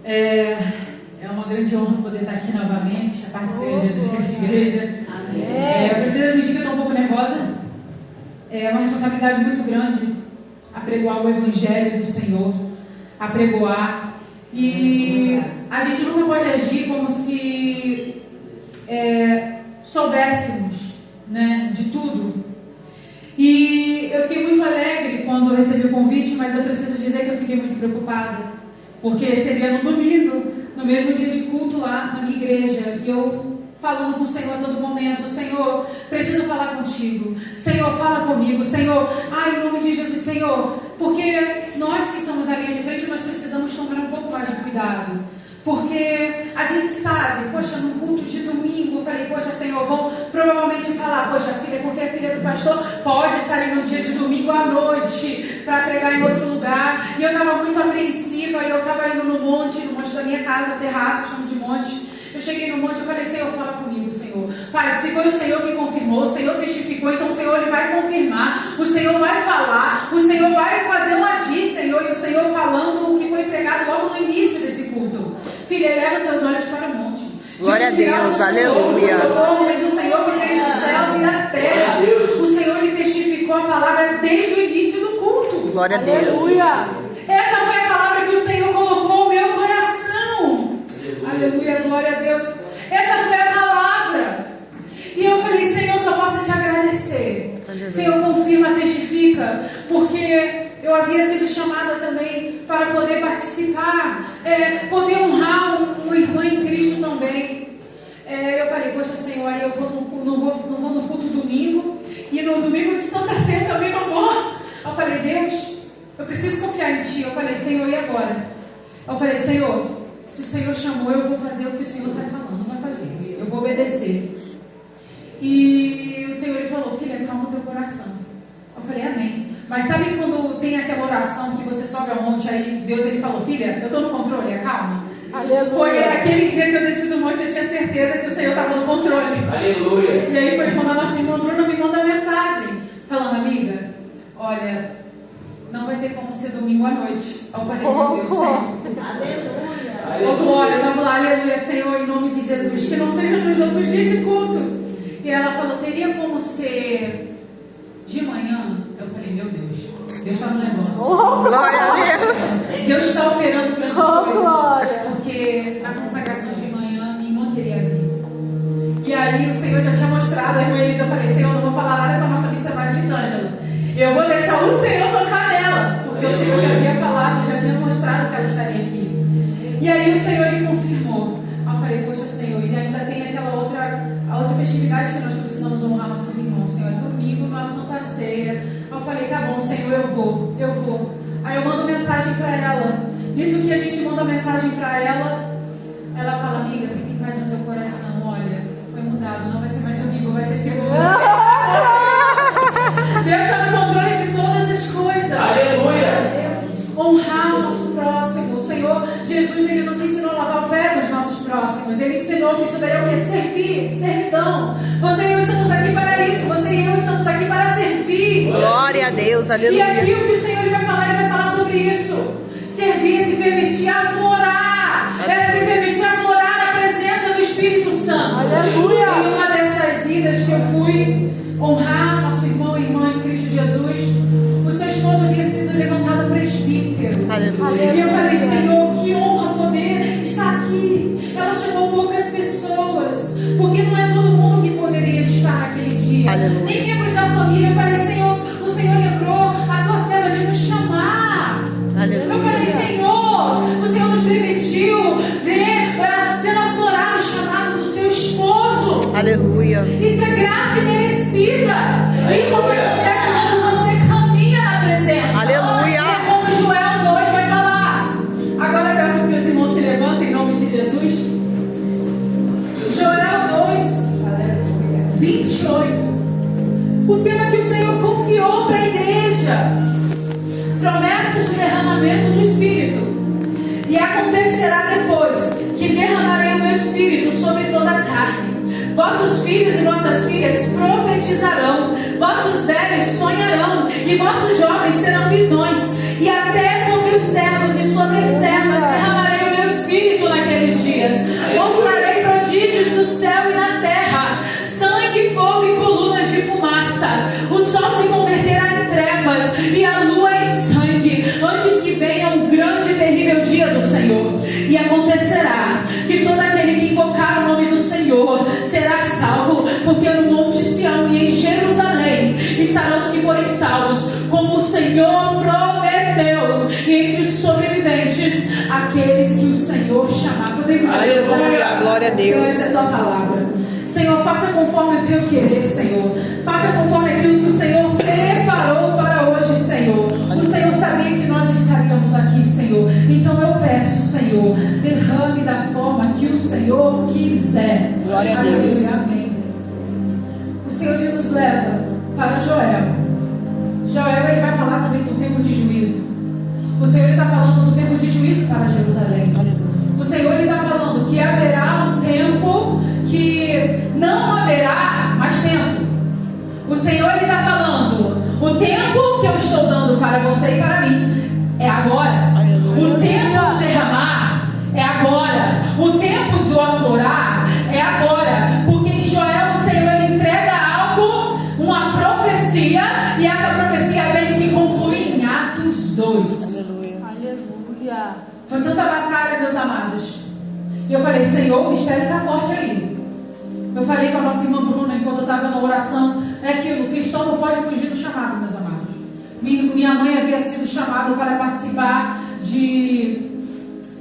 É uma grande honra poder estar aqui novamente, a parte de ser Jesus Cristo Igreja. Eu preciso admitir que eu estou um pouco nervosa. É uma responsabilidade muito grande apregoar o Evangelho do Senhor, apregoar. E a gente nunca pode agir como se soubéssemos, né, de tudo. E eu fiquei muito alegre quando eu recebi o convite, mas eu preciso dizer que eu fiquei muito preocupada, porque seria no domingo, no mesmo dia de culto lá na minha igreja, e eu falando com o Senhor a todo momento: Senhor, preciso falar contigo, Senhor, fala comigo, Senhor, em nome de Jesus, Senhor, porque nós que estamos na linha de frente, nós precisamos tomar um pouco mais de cuidado, porque a gente sabe, poxa, no culto de domingo, eu falei, poxa, Senhor, vão provavelmente falar, poxa, filha, porque a filha do pastor pode sair no dia de domingo à noite para pregar em outro lugar. E eu estava muito apreensiva, e eu estava indo no monte da minha casa, o terraço, eu chamo de monte. Eu cheguei no monte e falei: Senhor, fala comigo, Senhor. Pai, se foi o Senhor que confirmou, o Senhor testificou, então o Senhor ele vai confirmar, o Senhor vai falar, o Senhor vai fazer um agir, Senhor. E o Senhor falando o que foi pregado logo no início desse culto. Filha, eleva seus olhos para o monte. Glória a Deus, aleluia. O nome do Senhor que fez os céus e a terra. O Senhor ele testificou a palavra desde o início do culto. Glória a Deus. Aleluia. Essa foi a palavra que o Senhor colocou no meu coração. Aleluia, glória a Deus. Essa foi a palavra. E eu falei: Senhor, só posso te agradecer. Aleluia. Senhor, confirma, testifica, porque eu havia sido chamada também para poder participar, poder honrar um irmão em Cristo também. Eu falei: poxa, Senhor, aí eu não vou no culto domingo, e no domingo de Santa Ceia também não vou. Eu falei: Deus, eu preciso confiar em Ti. Eu falei: Senhor, e agora? Eu falei: Senhor, se o Senhor chamou, eu vou fazer o que o Senhor está falando, vai fazer, eu vou obedecer. E o Senhor ele falou: filha, calma o teu coração. Eu falei: amém. Mas sabe quando tem aquela oração que você sobe ao monte, aí Deus ele falou: filha, eu estou no controle, acalma. Aleluia. Foi aquele dia que eu desci do monte, eu tinha certeza que o Senhor estava no controle. Aleluia. E aí foi falando assim: Bruno, me manda mensagem, falando: amiga, olha, não vai ter como ser domingo à noite. Eu falei: meu Deus, Senhor. Aleluia. Oh, glória, vamos lá, aleluia, Senhor, em nome de Jesus, que não seja nos outros dias de culto. E ela falou: teria como ser de manhã? Eu falei: meu Deus, Deus está no negócio. Glória a Deus. Deus está operando grandes coisas. Porque na consagração de manhã, minha irmã queria vir. E aí o Senhor já tinha mostrado a irmã Elisa. Eu falei: Senhor, eu não vou falar nada com a nossa missionária Elisângela. Eu vou deixar o Senhor tocar nela. Porque o Senhor já havia falado, já tinha mostrado que ela estaria aqui. E aí o Senhor ele confirmou. Eu falei: poxa, Senhor, e ainda tem aquela outra festividade que nós precisamos honrar nossos irmãos, Senhor. É domingo, na Santa Ceia. Eu falei: tá bom, Senhor, eu vou. Aí eu mando mensagem para ela. Nisso que a gente manda mensagem para ela, ela fala: amiga, fica em paz no seu coração. Olha, foi mudado, não vai ser mais domingo, vai ser segunda. Deus está no controle de todas as coisas. Aleluia. Honrar o nosso próximo. O Senhor Jesus, ele nos ensinou a lavar o pé dos nossos próximos. Ele ensinou que isso daí é o que? Servir, servidão. Você e eu estamos aqui para isso. Você e eu estamos aqui para servir. Glória a Deus, aleluia. E aqui o que o Senhor ele vai falar sobre isso. Servir, se permitir aflorar. Se permitir aflorar na presença do Espírito Santo. Aleluia. Em uma dessas idas que eu fui honrar nosso irmão e irmã em Cristo Jesus, o seu esposo havia sido levantado presbítero. Aleluia. E eu falei: Senhor, que honra poder estar aqui. Ela chamou poucas pessoas, porque não é todo mundo que poderia estar naquele dia. Aleluia. Nem membros da família. Eu falei: Senhor, o Senhor lembrou a tua serva de nos chamar. Aleluia. Eu falei: Senhor, o Senhor nos permitiu ver sendo aflorado o chamado do seu esposo. Aleluia. Isso é graça imerecida. Isso acontece quando você caminha na presença. Aleluia. É como Joel 2 vai falar. Agora eu peço que meus irmãos se levantem em nome de Jesus. Joel 2, 28. O tema que o Senhor confiou para a igreja. Promessas do derramamento do Espírito. E acontecerá depois que derramarei o meu Espírito sobre toda a carne. Vossos filhos e vossas filhas profetizarão, vossos velhos sonharão, e vossos jovens terão visões, e até sobre os servos e sobre as Senhor prometeu. E entre os sobreviventes, aqueles que o Senhor chamar. Aleluia, glória a Deus. Senhor, essa é a tua palavra. Senhor, faça conforme o teu querer, Senhor. Faça conforme aquilo que o Senhor preparou para hoje, Senhor. O Senhor sabia que nós estaríamos aqui, Senhor. Então eu peço, Senhor, derrame da forma que o Senhor quiser. Glória a Deus. Amém. O Senhor ele nos leva para Joel. Joel ele vai falar também do tempo de juízo. O Senhor está falando do tempo de juízo para Jerusalém. O Senhor está falando que haverá um tempo que não haverá mais tempo. O Senhor está falando, o tempo que eu estou dando para você e para mim é agora. O tempo do derramar é agora. O tempo do aflorar é agora. Porque em Joel o Senhor ele entrega algo, uma profecia, e essa profecia vem se concluir em Atos 2. Aleluia. Foi tanta batalha, meus amados. E eu falei, Senhor, o mistério está forte ali. Eu falei com a nossa irmã Bruna, enquanto eu estava na oração, que o cristão não pode fugir do chamado, meus amados. Minha mãe havia sido chamada para participar de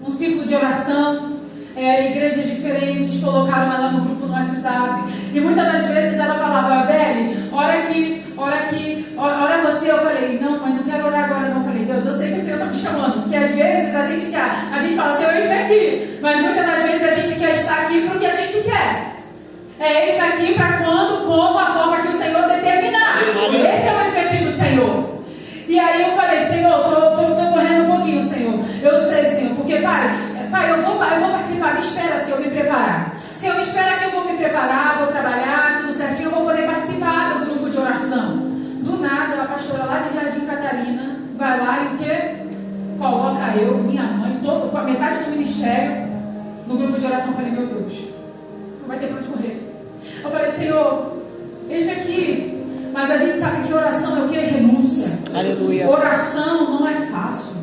um círculo de oração, igrejas diferentes, colocaram ela no grupo no WhatsApp. E muitas das vezes ela falava, Beli, ora aqui, ora você. Eu falei, não, mãe, não quero orar agora não. Eu falei, Deus, eu sei que o Senhor está me chamando. Porque às vezes a gente fala, Senhor, eis-me aqui. Mas muitas das vezes a gente quer estar aqui porque a gente quer. Eis-me aqui para quando, como, a forma que o Senhor determinar. Esse é o eis-me aqui do Senhor. E aí eu falei, Senhor, estou correndo um pouquinho, Senhor. Eu sei, Senhor, porque, Pai, eu vou participar, me espera, Senhor, me preparar. Senhor, me espera que eu vou me preparar, vou trabalhar, tudo certinho, eu vou poder participar do grupo de oração. Do nada, a pastora lá de Jardim Catarina vai lá e o quê? Coloca eu, minha mãe, com a metade do ministério no grupo de oração. Eu falei, meu Deus, não vai ter pra onde correr. Eu falei, Senhor, eis-me aqui. Mas a gente sabe que oração é o que? Renúncia. Aleluia. Oração não é fácil.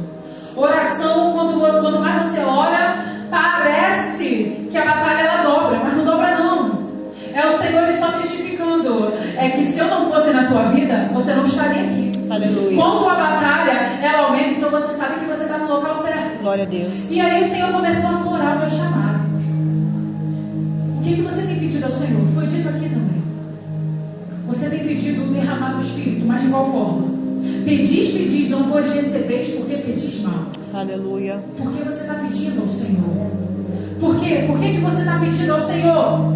Oração, quanto mais você ora, parece que a batalha ela dobra, mas não dobra não. É o Senhor só testificando. É que se eu não fosse na tua vida, você não estaria aqui. Aleluia. Quando a batalha ela aumenta, então você sabe que você está no local certo. Glória a Deus. E aí o Senhor começou a florar o meu chamado. O que você tem pedido ao Senhor? Foi dito aqui também. Você tem pedido o derramar do Espírito, mas de qual forma? Pedis, não vos recebeis, porque pedis mal. Aleluia. Por que você está pedindo ao Senhor? Por quê? Por que você está pedindo ao Senhor?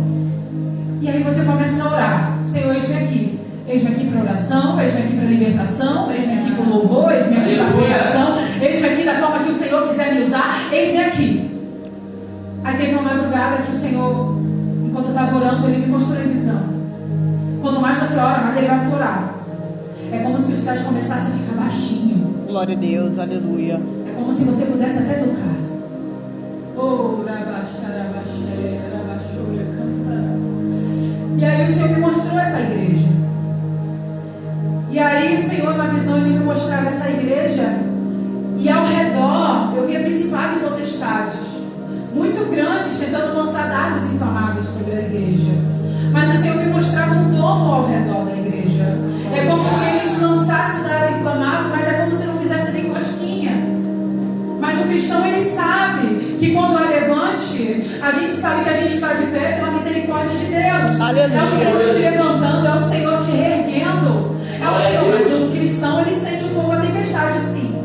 E aí você começa a orar. Senhor, eis-me aqui. Eis-me aqui para oração, eis-me aqui para libertação, eis-me aqui para louvor, eis-me aqui para pregação, eis-me aqui da forma que o Senhor quiser me usar, eis-me aqui. Aí teve uma madrugada que o Senhor, enquanto eu estava orando, Ele me mostrou em visão. Quanto mais você ora, mais Ele vai florar. É como se os céus começassem a ficar baixinho. Glória a Deus, aleluia. É como se você pudesse até tocar. E aí o Senhor me mostrou essa igreja. E aí o Senhor, na visão, Ele me mostrava essa igreja. E ao redor eu via principado e potestades muito grandes, tentando lançar dados inflamáveis sobre a igreja. Mas o Senhor me mostrava um domo ao redor da igreja. É como se eles lançassem o dado inflamado, mas é como se não fizesse nem cosquinha. Mas o cristão, ele sabe que quando há levante, a gente sabe que a gente está de pé pela misericórdia de Deus. Aleluia. É o Senhor te levantando, é o Senhor te reerguendo. É o Senhor, mas o cristão, ele sente um pouco a tempestade, sim.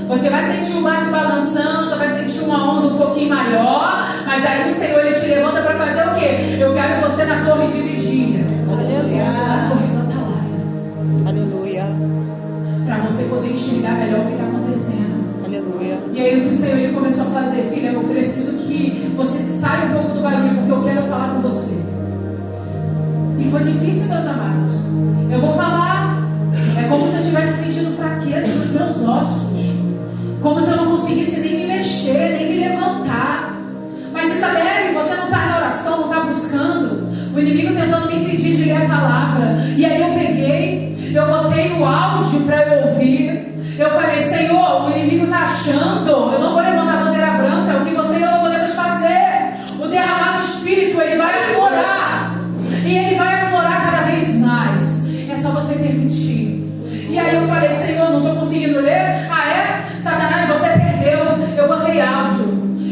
Você vai sentir o barco balançando, vai sentir uma onda um pouquinho maior, mas aí o Senhor, Ele te levanta para fazer o quê? Eu quero você na torre de vigília. Aleluia. Na torre do atalaia. Aleluia. Para você poder enxergar melhor o que está acontecendo. Aleluia. E aí o que o Senhor Ele começou a fazer? Filha, eu preciso que você se saia um pouco do barulho, porque eu quero falar com você. E foi difícil, meus amados. Eu vou falar. É como se eu estivesse sentindo fraqueza nos meus ossos. Como se eu não conseguisse nem me mexer, nem me levantar. Mas Isabelle, você não está na oração, não está buscando. O inimigo tentando me impedir de ler a palavra. E aí eu peguei, eu botei o áudio para eu ouvir. Eu falei, Senhor, o inimigo está achando, eu não vou levantar a bandeira branca, é o que você e eu não podemos fazer. O derramar do Espírito, ele vai aflorar. E ele vai aflorar cada vez mais. É só você permitir. E aí eu falei, Senhor, não estou conseguindo conseguindo ler? Ah, é? Satanás, você perdeu. Eu botei áudio.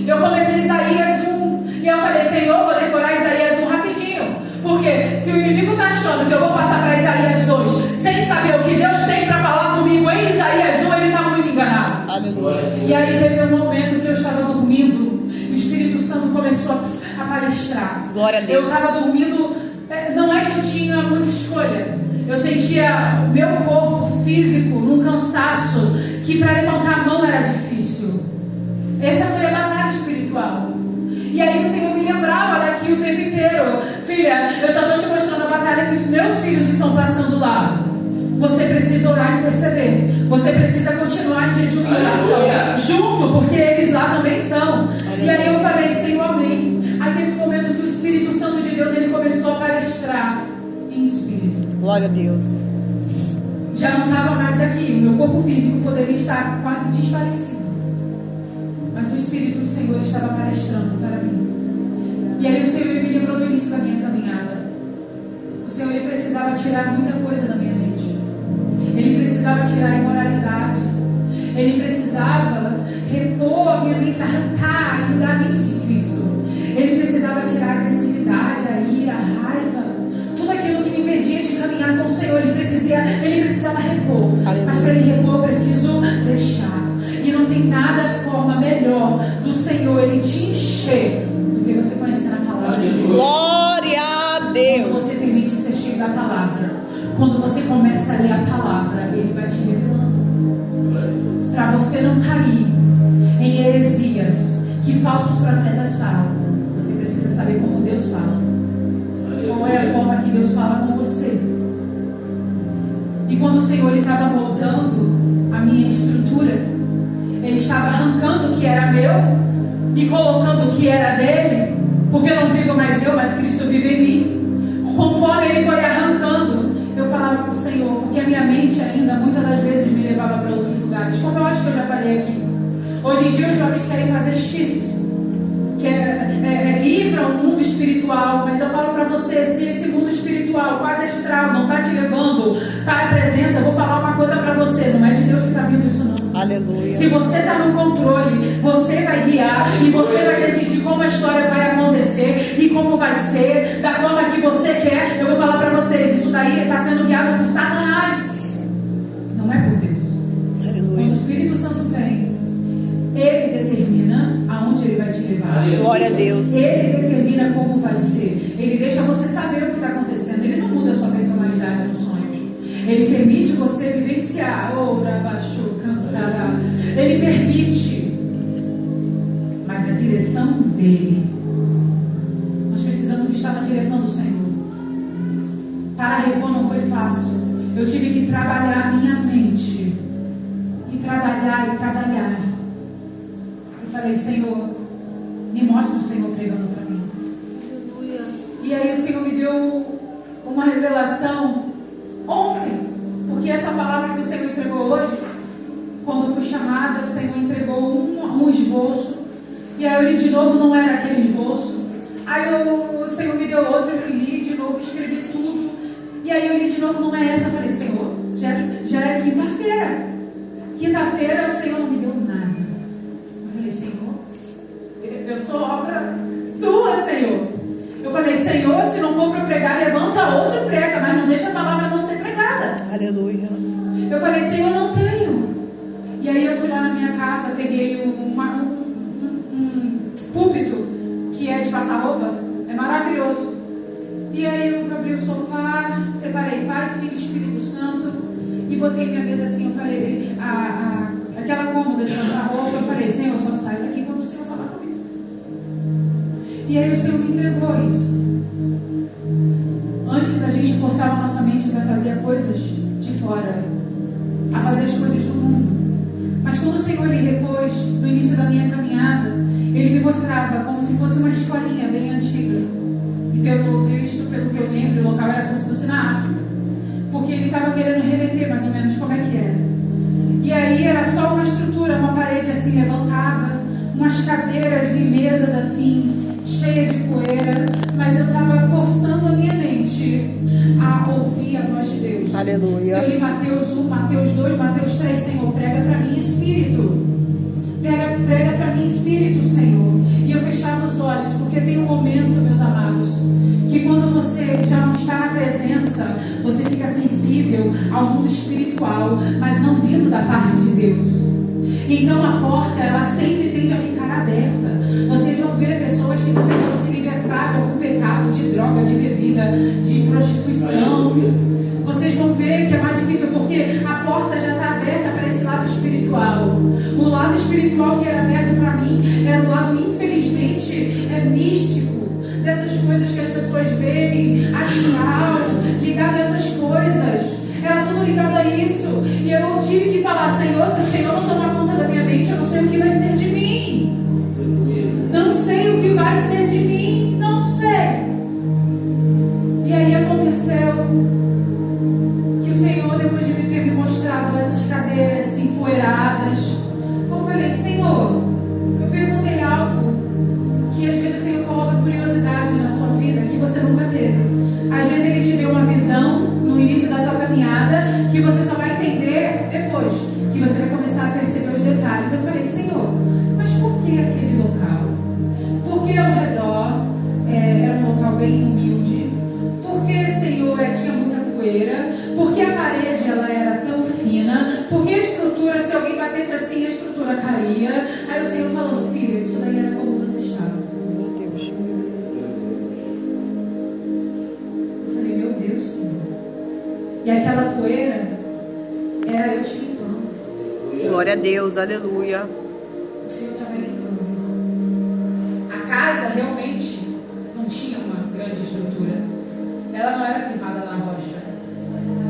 Eu comecei Isaías 1. E eu falei, Senhor, vou decorar Isaías 1 rapidinho. Porque se o inimigo está achando que eu vou passar para Isaías 2 sem saber o que Deus tem para falar comigo em Isaías 1, ele está muito enganado. Aleluia. E aí teve um momento que eu estava dormindo e o Espírito Santo começou a palestrar. Glória a Deus. Eu estava dormindo, não é que eu tinha muita escolha. Eu sentia o meu corpo físico num cansaço que para levantar a mão era difícil. Essa foi a batalha espiritual. E aí o Senhor me lembrava daqui o tempo inteiro. Filha, eu só estou te mostrando a batalha que os meus filhos estão passando lá. Você precisa orar e interceder. Você precisa continuar em jejum e oração. Junto, porque eles lá também estão. E aí eu falei, Senhor, amém. Aí teve um momento que o Espírito Santo de Deus ele começou a palestrar em espírito. Glória a Deus. Já não estava mais aqui. O meu corpo físico poderia estar quase desfalecido. Mas o Espírito do Senhor estava palestrando para mim. E aí o Senhor me lembrou do início da minha caminhada. O Senhor ele precisava tirar muita coisa da minha mente. Ele precisava tirar a imoralidade. Ele precisava repor a minha mente, arrancar e mudar a mente de Cristo. Ele precisava tirar a agressividade, a ira, a raiva. Tudo aquilo que me impedia de caminhar com o Senhor. Ele precisava repor. Aleluia. Mas para ele repor eu preciso deixar. E não tem nada forma melhor do Senhor ele te encher do que você conhecer a palavra de Deus. Glória a Quando Deus. você permite ser cheio da palavra, quando você começa a ler a palavra, ele vai te revelando. Para você não cair em heresias que falsos profetas falam, você precisa saber como Deus fala. Qual é a forma que Deus fala com você. E quando o Senhor estava moldando a minha estrutura, Ele estava arrancando o que era meu e colocando o que era dele, porque não vivo mais eu, mas Cristo vive em mim. Conforme Ele foi arrancando, eu falava com o Senhor, porque a minha mente ainda, muitas das vezes, me levava para outros lugares. Como eu acho que eu já falei aqui. Hoje em dia os jovens querem fazer shift, que é ir para um mundo espiritual, mas eu falo para você, se esse mundo espiritual, quase astral, não está te levando para a presença, eu vou falar uma coisa para você, não é de Deus que está vindo isso não. Aleluia. Se você está no controle, você vai guiar e você vai decidir como a história vai acontecer e como vai ser, da forma que você quer. Eu vou falar para vocês, isso daí está sendo guiado por Satanás, não é por Deus. Aleluia. Quando o Espírito Santo vem, ele determina aonde ele vai te levar. Glória a Deus. Ele determina como vai ser. Ele deixa você saber o que está acontecendo. Ele não muda a sua personalidade nos sonhos. Ele permite você vivenciar. Ele permite. Mas a direção dele. Nós precisamos estar na direção do Senhor. Para repor não foi fácil. Eu tive que trabalhar a minha mente. E trabalhar. Eu falei, Senhor, me mostra o Senhor pregando para mim. E aí o Senhor me deu uma revelação ontem, porque essa palavra que o Senhor entregou hoje, quando eu fui chamada, o Senhor entregou um esboço, e aí eu li de novo, não era aquele esboço. Aí o Senhor me deu outro, eu li de novo, escrevi tudo, e aí eu li de novo, não é essa. Eu falei, Senhor, já é quinta-feira. Quinta-feira o Senhor não me deu nada. Eu falei, Senhor, eu sou obra tua, Senhor. Eu falei, Senhor, se não for para pregar, levanta outro e prega, mas não deixa a palavra não ser pregada. Aleluia. Eu falei, Senhor, não tenho. E aí eu fui lá na minha casa, peguei um púlpito que é de passar roupa, é maravilhoso. E aí eu abri o sofá, separei Pai, Filho e Espírito Santo e botei minha mesa assim. Eu falei, aquela cômoda de passar roupa, eu falei, Senhor, só saio daqui quando o Senhor falar comigo. E aí o Senhor me entregou isso. Antes a gente forçava nossa mente a fazer coisas de fora, a fazer as coisas do mundo. Mas quando o Senhor ele repôs, no início da minha caminhada, Ele me mostrava como se fosse uma escolinha bem antiga. E pelo visto, pelo que eu lembro, o local era como se fosse na África. Porque Ele estava querendo remeter mais ou menos como é que era. E aí era só uma estrutura, uma parede assim levantada, umas cadeiras e mesas assim, cheias de poeira. Mas eu estava forçando a minha mente realmente a ouvir a voz de Deus. Aleluia. Se eu li Mateus 1, Mateus 2, Mateus 3, Senhor, prega para mim, Espírito. Prega para mim, Espírito, Senhor. E eu fechava os olhos, porque tem um momento, meus amados, que quando você já não está na presença, você fica sensível ao mundo espiritual, mas não vindo da parte de Deus. Então a porta, ela sempre tende a ficar aberta. Vocês vão ver pessoas que estão tentando se libertar de algum pecado, de droga, de bebida, de prostituição. Vocês vão ver que é mais difícil, porque a porta já está aberta para esse lado espiritual. O lado espiritual que era aberto para mim era o lado, infelizmente, místico, dessas coisas que as pessoas veem, astral, ligado a essas coisas. Era tudo ligado a isso. E eu tive que falar: Senhor, se o Senhor não tomar conta da minha mente, eu não sei o que vai ser de mim. Não sei o que vai ser de mim. Não sei. E aí aconteceu que o Senhor, depois de ter me mostrado essas cadeiras empoeiradas, eu falei: Senhor, eu perguntei algo que às vezes o Senhor coloca curiosidade na sua vida que você nunca teve. Às vezes Ele te deu uma visão no início da tua caminhada que você só vai entender depois, que você vai começar a perceber os detalhes. Eu falei: Senhor, mas por que aquele local? Porque ao redor era um local bem humilde. Porque, Senhor, tinha muita poeira. Porque a parede ela era tão fina. Porque a estrutura, se alguém batesse assim, a estrutura caía. Aí o Senhor falando: filha, isso daí era como você estava. Meu Deus. Eu falei: meu Deus, Senhor. E aquela poeira era eu te limpando. Glória a Deus, aleluia. O Senhor estava limpando. A casa realmente não tinha uma grande estrutura. Ela não era firmada na rocha.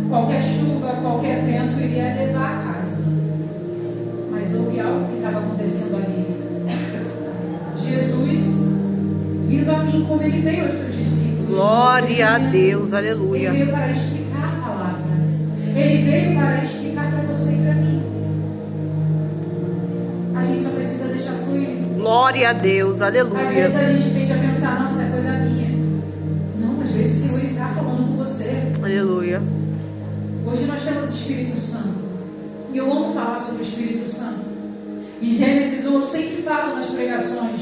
Qualquer chuva, qualquer vento iria levar a casa. Mas houve algo que estava acontecendo ali. Jesus, vindo a mim como Ele veio aos seus discípulos. Glória a Deus, aleluia. Ele veio para explicar a palavra. Ele veio para explicar para você e para mim. A gente só precisa deixar fluir. Glória a Deus, Às vezes aleluia. a gente tende a pensar: nossa, é coisa minha. Não, às vezes o Senhor está falando com você. Aleluia. Hoje nós temos o Espírito Santo. E eu amo falar sobre o Espírito Santo. Em Gênesis 1 eu sempre falo nas pregações.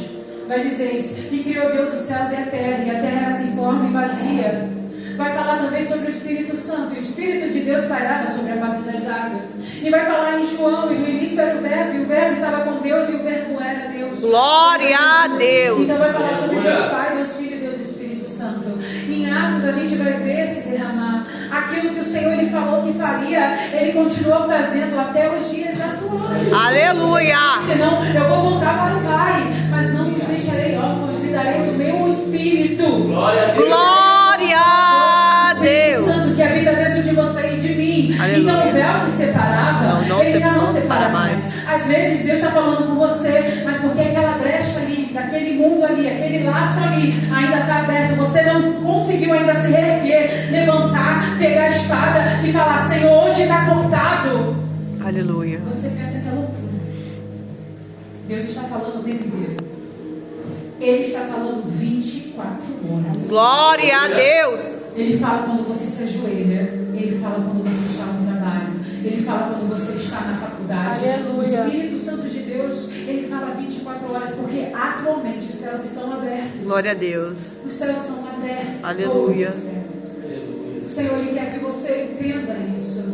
Vai dizer isso: e criou Deus os céus e a terra era sem forma e vazia. Vai falar também sobre o Espírito Santo. E o Espírito de Deus pairava sobre a face das águas. E vai falar em João: e no início era o Verbo, e o Verbo estava com Deus, e o Verbo era Deus. Glória a Deus. Então vai falar sobre Deus Pai, Deus Filho e Deus Espírito Santo. Em Atos a gente vai ver se derramar. Aquilo que o Senhor Ele falou que faria, Ele continua fazendo até os dias atuais. Aleluia. Senão eu vou voltar para o Pai, mas não vos deixarei órfãos, lhe dareis o meu Espírito. Glória a Deus. Glória a Deus. Santo que habita dentro de você e de mim. Aleluia. Então o véu que separava, Não ele já não separa mais. Às vezes Deus está falando com você, mas porque aquela brecha ali, daquele mundo ali, aquele laço ali, ainda está aberto. Você não conseguiu ainda se reerguer, levantar, pegar a espada e falar: Senhor, hoje está cortado. Aleluia. Você pensa que é loucura. Deus está falando o tempo inteiro. Ele está falando 24 horas. Glória a Deus. Ele fala quando você se ajoelha. Ele fala quando você está no trabalho. Ele fala quando você está na faculdade. Aleluia. O Espírito Santo de Deus, Ele fala 24 horas, porque atualmente os céus estão abertos. Glória a Deus. Os céus estão abertos. Aleluia. O Senhor, Ele quer que você entenda isso,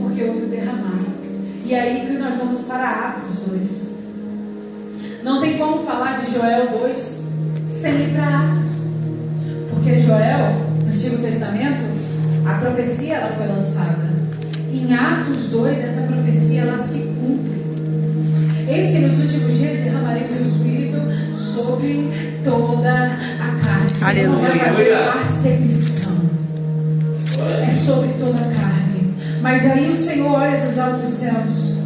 porque houve o derramar. E aí que nós vamos para Atos 2. Não tem como falar de Joel 2 sem ir para Atos. Porque Joel, no Antigo Testamento, a profecia ela foi lançada. Em Atos 2, essa profecia ela se cumpre. Eis que nos últimos dias derramarei meu Espírito sobre toda a carne. Aleluia. Não vai fazer perseguição. É sobre toda a carne. Mas aí o Senhor olha dos altos céus.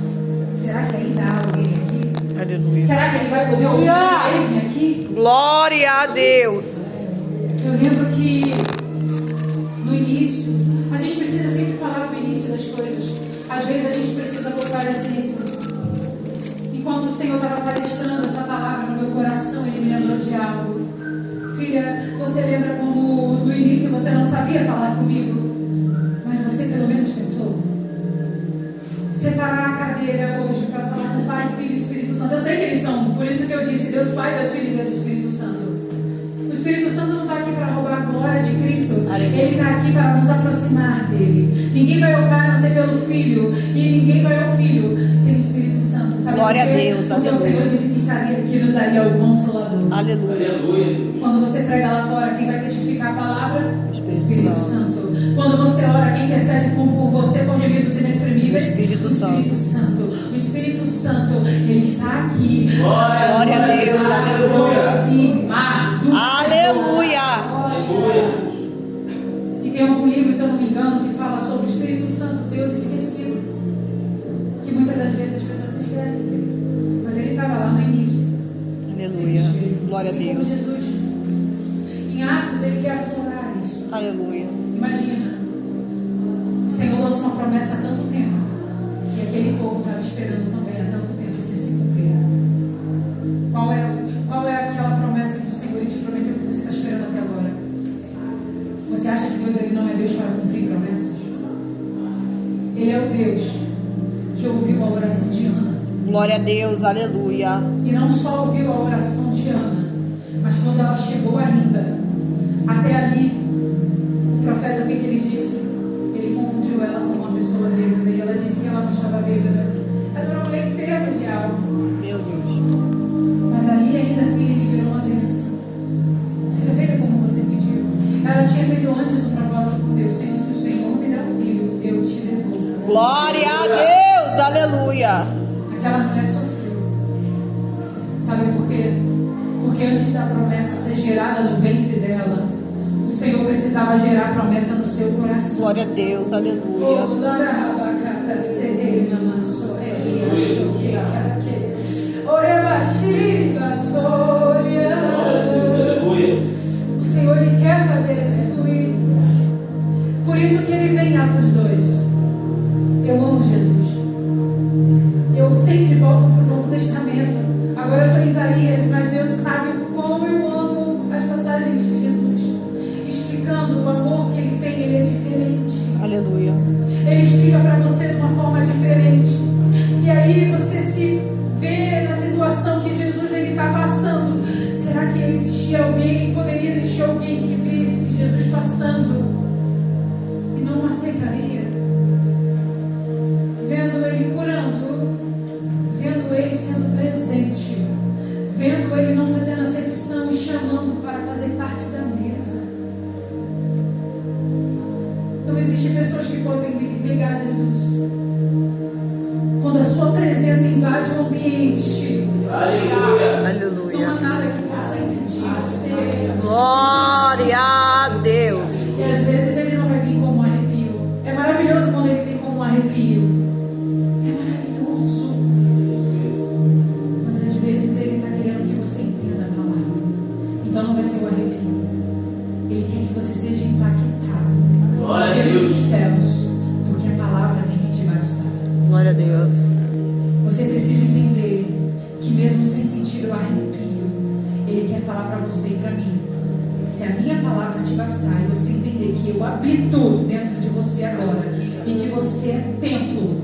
Será que ainda há alguém aqui? Aleluia. Será que Ele vai poder ouvir silêncio aqui? Glória a Deus. Eu lembro que no início, a gente precisa sempre falar do início das coisas. Às vezes a gente precisa voltar à essência. Enquanto o Senhor estava palestrando essa palavra no meu coração, Ele me lembrou de algo. Filha, você lembra como no início você não sabia sabia falar comigo, mas você pelo menos tentou. Separar a cadeira hoje para falar com o Pai, Filho e Espírito Santo. Eu sei que eles são, por isso que eu disse: Deus Pai, Deus Filho e Deus Espírito Santo. O Espírito Santo não está aqui para roubar a glória de Cristo. Ele está aqui para nos aproximar dele. Ninguém vai ao Pai a não ser pelo Filho, e ninguém vai ao Filho sem o Espírito Santo. Sabe glória a Deus, porque o Senhor disse que nos daria o Consolador. Aleluia. Quando você prega lá fora, quem vai testificar a palavra? O Espírito Santo. Quando você ora, quem intercede por você com gemidos inexprimíveis? O Espírito Santo. O Espírito Santo, ele está aqui. Glória a Deus. Aleluia. Aleluia. E tem um livro, se eu não me engano, que fala sobre o Espírito Santo, Deus esquecido. Que muitas das vezes as pessoas se esquecem dele. Mas ele estava lá no início. Aleluia. Glória a Deus. Jesus. Em Atos, ele quer aflorar isso. Aleluia. Imagina, o Senhor lançou uma promessa há tanto tempo, e aquele povo estava esperando também há tanto tempo sem se cumprir. Qual é aquela promessa que o Senhor te prometeu que você está esperando até agora? Você acha que Deus ele não é Deus para cumprir promessas? Ele é o Deus que ouviu a oração de Ana. Glória a Deus, aleluia. E não só ouviu a oração de Ana, mas quando ela chegou ainda até ali, o profeta, o que ele disse? Ele confundiu ela com uma pessoa bêbada, e ela disse que ela não estava bêbada. Ela era uma mulher enferma de algo. Meu Deus. Mas ali ainda assim ele virou uma bênção. Seja feita como você pediu. Ela tinha feito antes um propósito com Deus: Senhor, se o Senhor me der um filho, eu te devolvo. Glória a Deus, aleluia. Aquela mulher sofreu. Sabe por quê? Porque antes da promessa ser gerada no ventre dela, o Senhor precisava gerar promessa no seu coração. Glória a Deus, aleluia. O Senhor ele quer fazer esse fluir. Por isso que ele vem em Atos 2. Eu amo Jesus. Eu sempre volto para o Novo Testamento. Agora eu estou em Isaías, mas Deus sabe como eu amo as passagens de Jesus, explicando o amor que ele tem. Ele é diferente. Aleluia. Ele explica para você de uma forma diferente. E aí você se vê na situação que Jesus ele está passando. Será que existia alguém, poderia existir alguém que visse Jesus passando e não aceitaria? Vendo ele curando, vendo ele sendo presente, vendo ele não fazendo acepção e chamando para fazer parte da mesa. Não existe pessoas que podem ligar Jesus. Quando a sua presença invade o ambiente, Aleluia. não há nada que possa impedir você. Glória a Deus. E às vezes ele não vai vir como um arrepio. É maravilhoso quando ele vem como um arrepio. É maravilhoso. Mas às vezes ele está querendo que você entenda a palavra. Então não vai ser o arrepio. Ele quer que você seja impactado pelos céus. Porque a palavra tem que te bastar. Glória a Deus. Você precisa entender que mesmo sem sentir o arrepio, ele quer falar para você e para mim: se a minha palavra te bastar e você entender que eu habito dentro de você agora e que você é templo,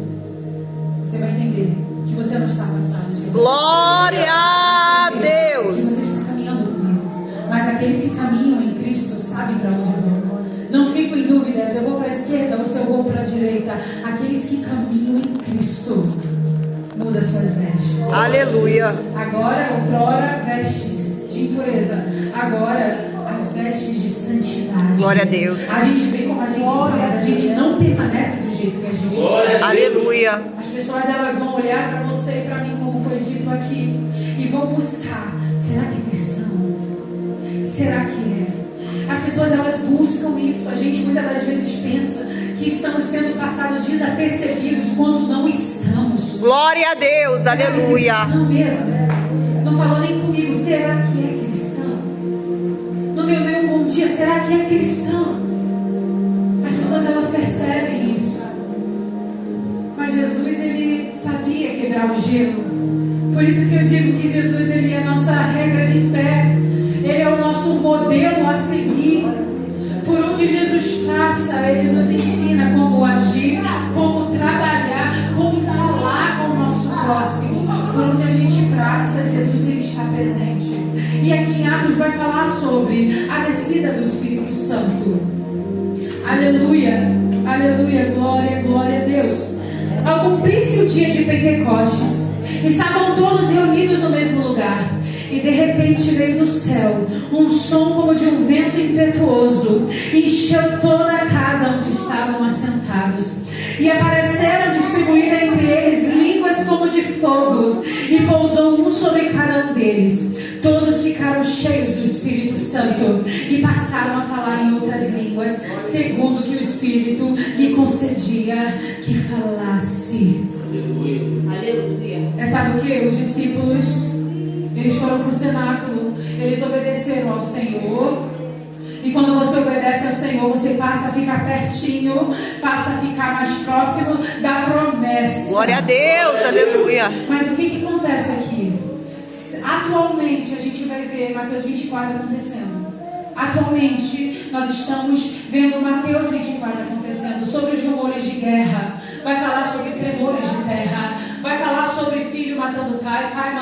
você vai entender que você não está afastado de Deus. Glória a Deus. Que você está caminhando comigo. Mas aqueles que caminham em Cristo sabem para onde vão. Não fico em dúvidas, eu vou para a esquerda ou se eu vou para a direita. Aqueles que caminham em Cristo, muda suas vestes. Aleluia. Agora, outrora, vestes de impureza. Agora, as vestes de santidade. Glória a Deus. A gente vê como a gente faz. A gente não permanece do jeito que a gente é. Aleluia. As pessoas elas vão olhar para você e para mim, como foi dito aqui, e vão buscar: será que é cristão? Será que é? As pessoas elas buscam isso. A gente muitas das vezes pensa que estamos sendo passados desapercebidos quando não estamos. Glória a Deus, aleluia. Não mesmo. Não falou nem comigo: será que é cristão? Não deu nem um bom dia: será que é cristão? As pessoas elas percebem isso. Mas Jesus ele sabia quebrar o gelo. Por isso que eu digo que Jesus ele é a nossa regra de fé. Ele é o nosso modelo a seguir. Por onde Jesus passa, Ele nos ensina como agir, como trabalhar, como falar com o nosso próximo. Por onde a gente passa, Jesus Ele está presente. E aqui em Atos vai falar sobre a descida do Espírito Santo. Aleluia, aleluia, glória, glória a Deus. Ao cumprir-se o dia de Pentecostes, estavam todos reunidos no mesmo lugar. E de repente veio do céu um som como de um vento impetuoso, encheu toda a casa onde estavam assentados. E apareceram distribuídas entre eles línguas como de fogo, e pousou um sobre cada um deles. Todos ficaram cheios do Espírito Santo e passaram a falar em outras línguas, segundo que o Espírito lhe concedia que falasse. Aleluia. Aleluia. Sabe o que? Os discípulos, eles foram para o cenáculo, eles obedeceram ao Senhor. E quando você obedece ao Senhor, você passa a ficar pertinho, passa a ficar mais próximo da promessa. Glória a Deus, aleluia. Mas o que acontece aqui? Atualmente, a gente vai ver Mateus 24 acontecendo. Atualmente, nós estamos vendo Mateus 24 acontecendo, sobre os rumores de guerra. Vai falar sobre tremores de terra. Vai falar sobre filho matando pai, pai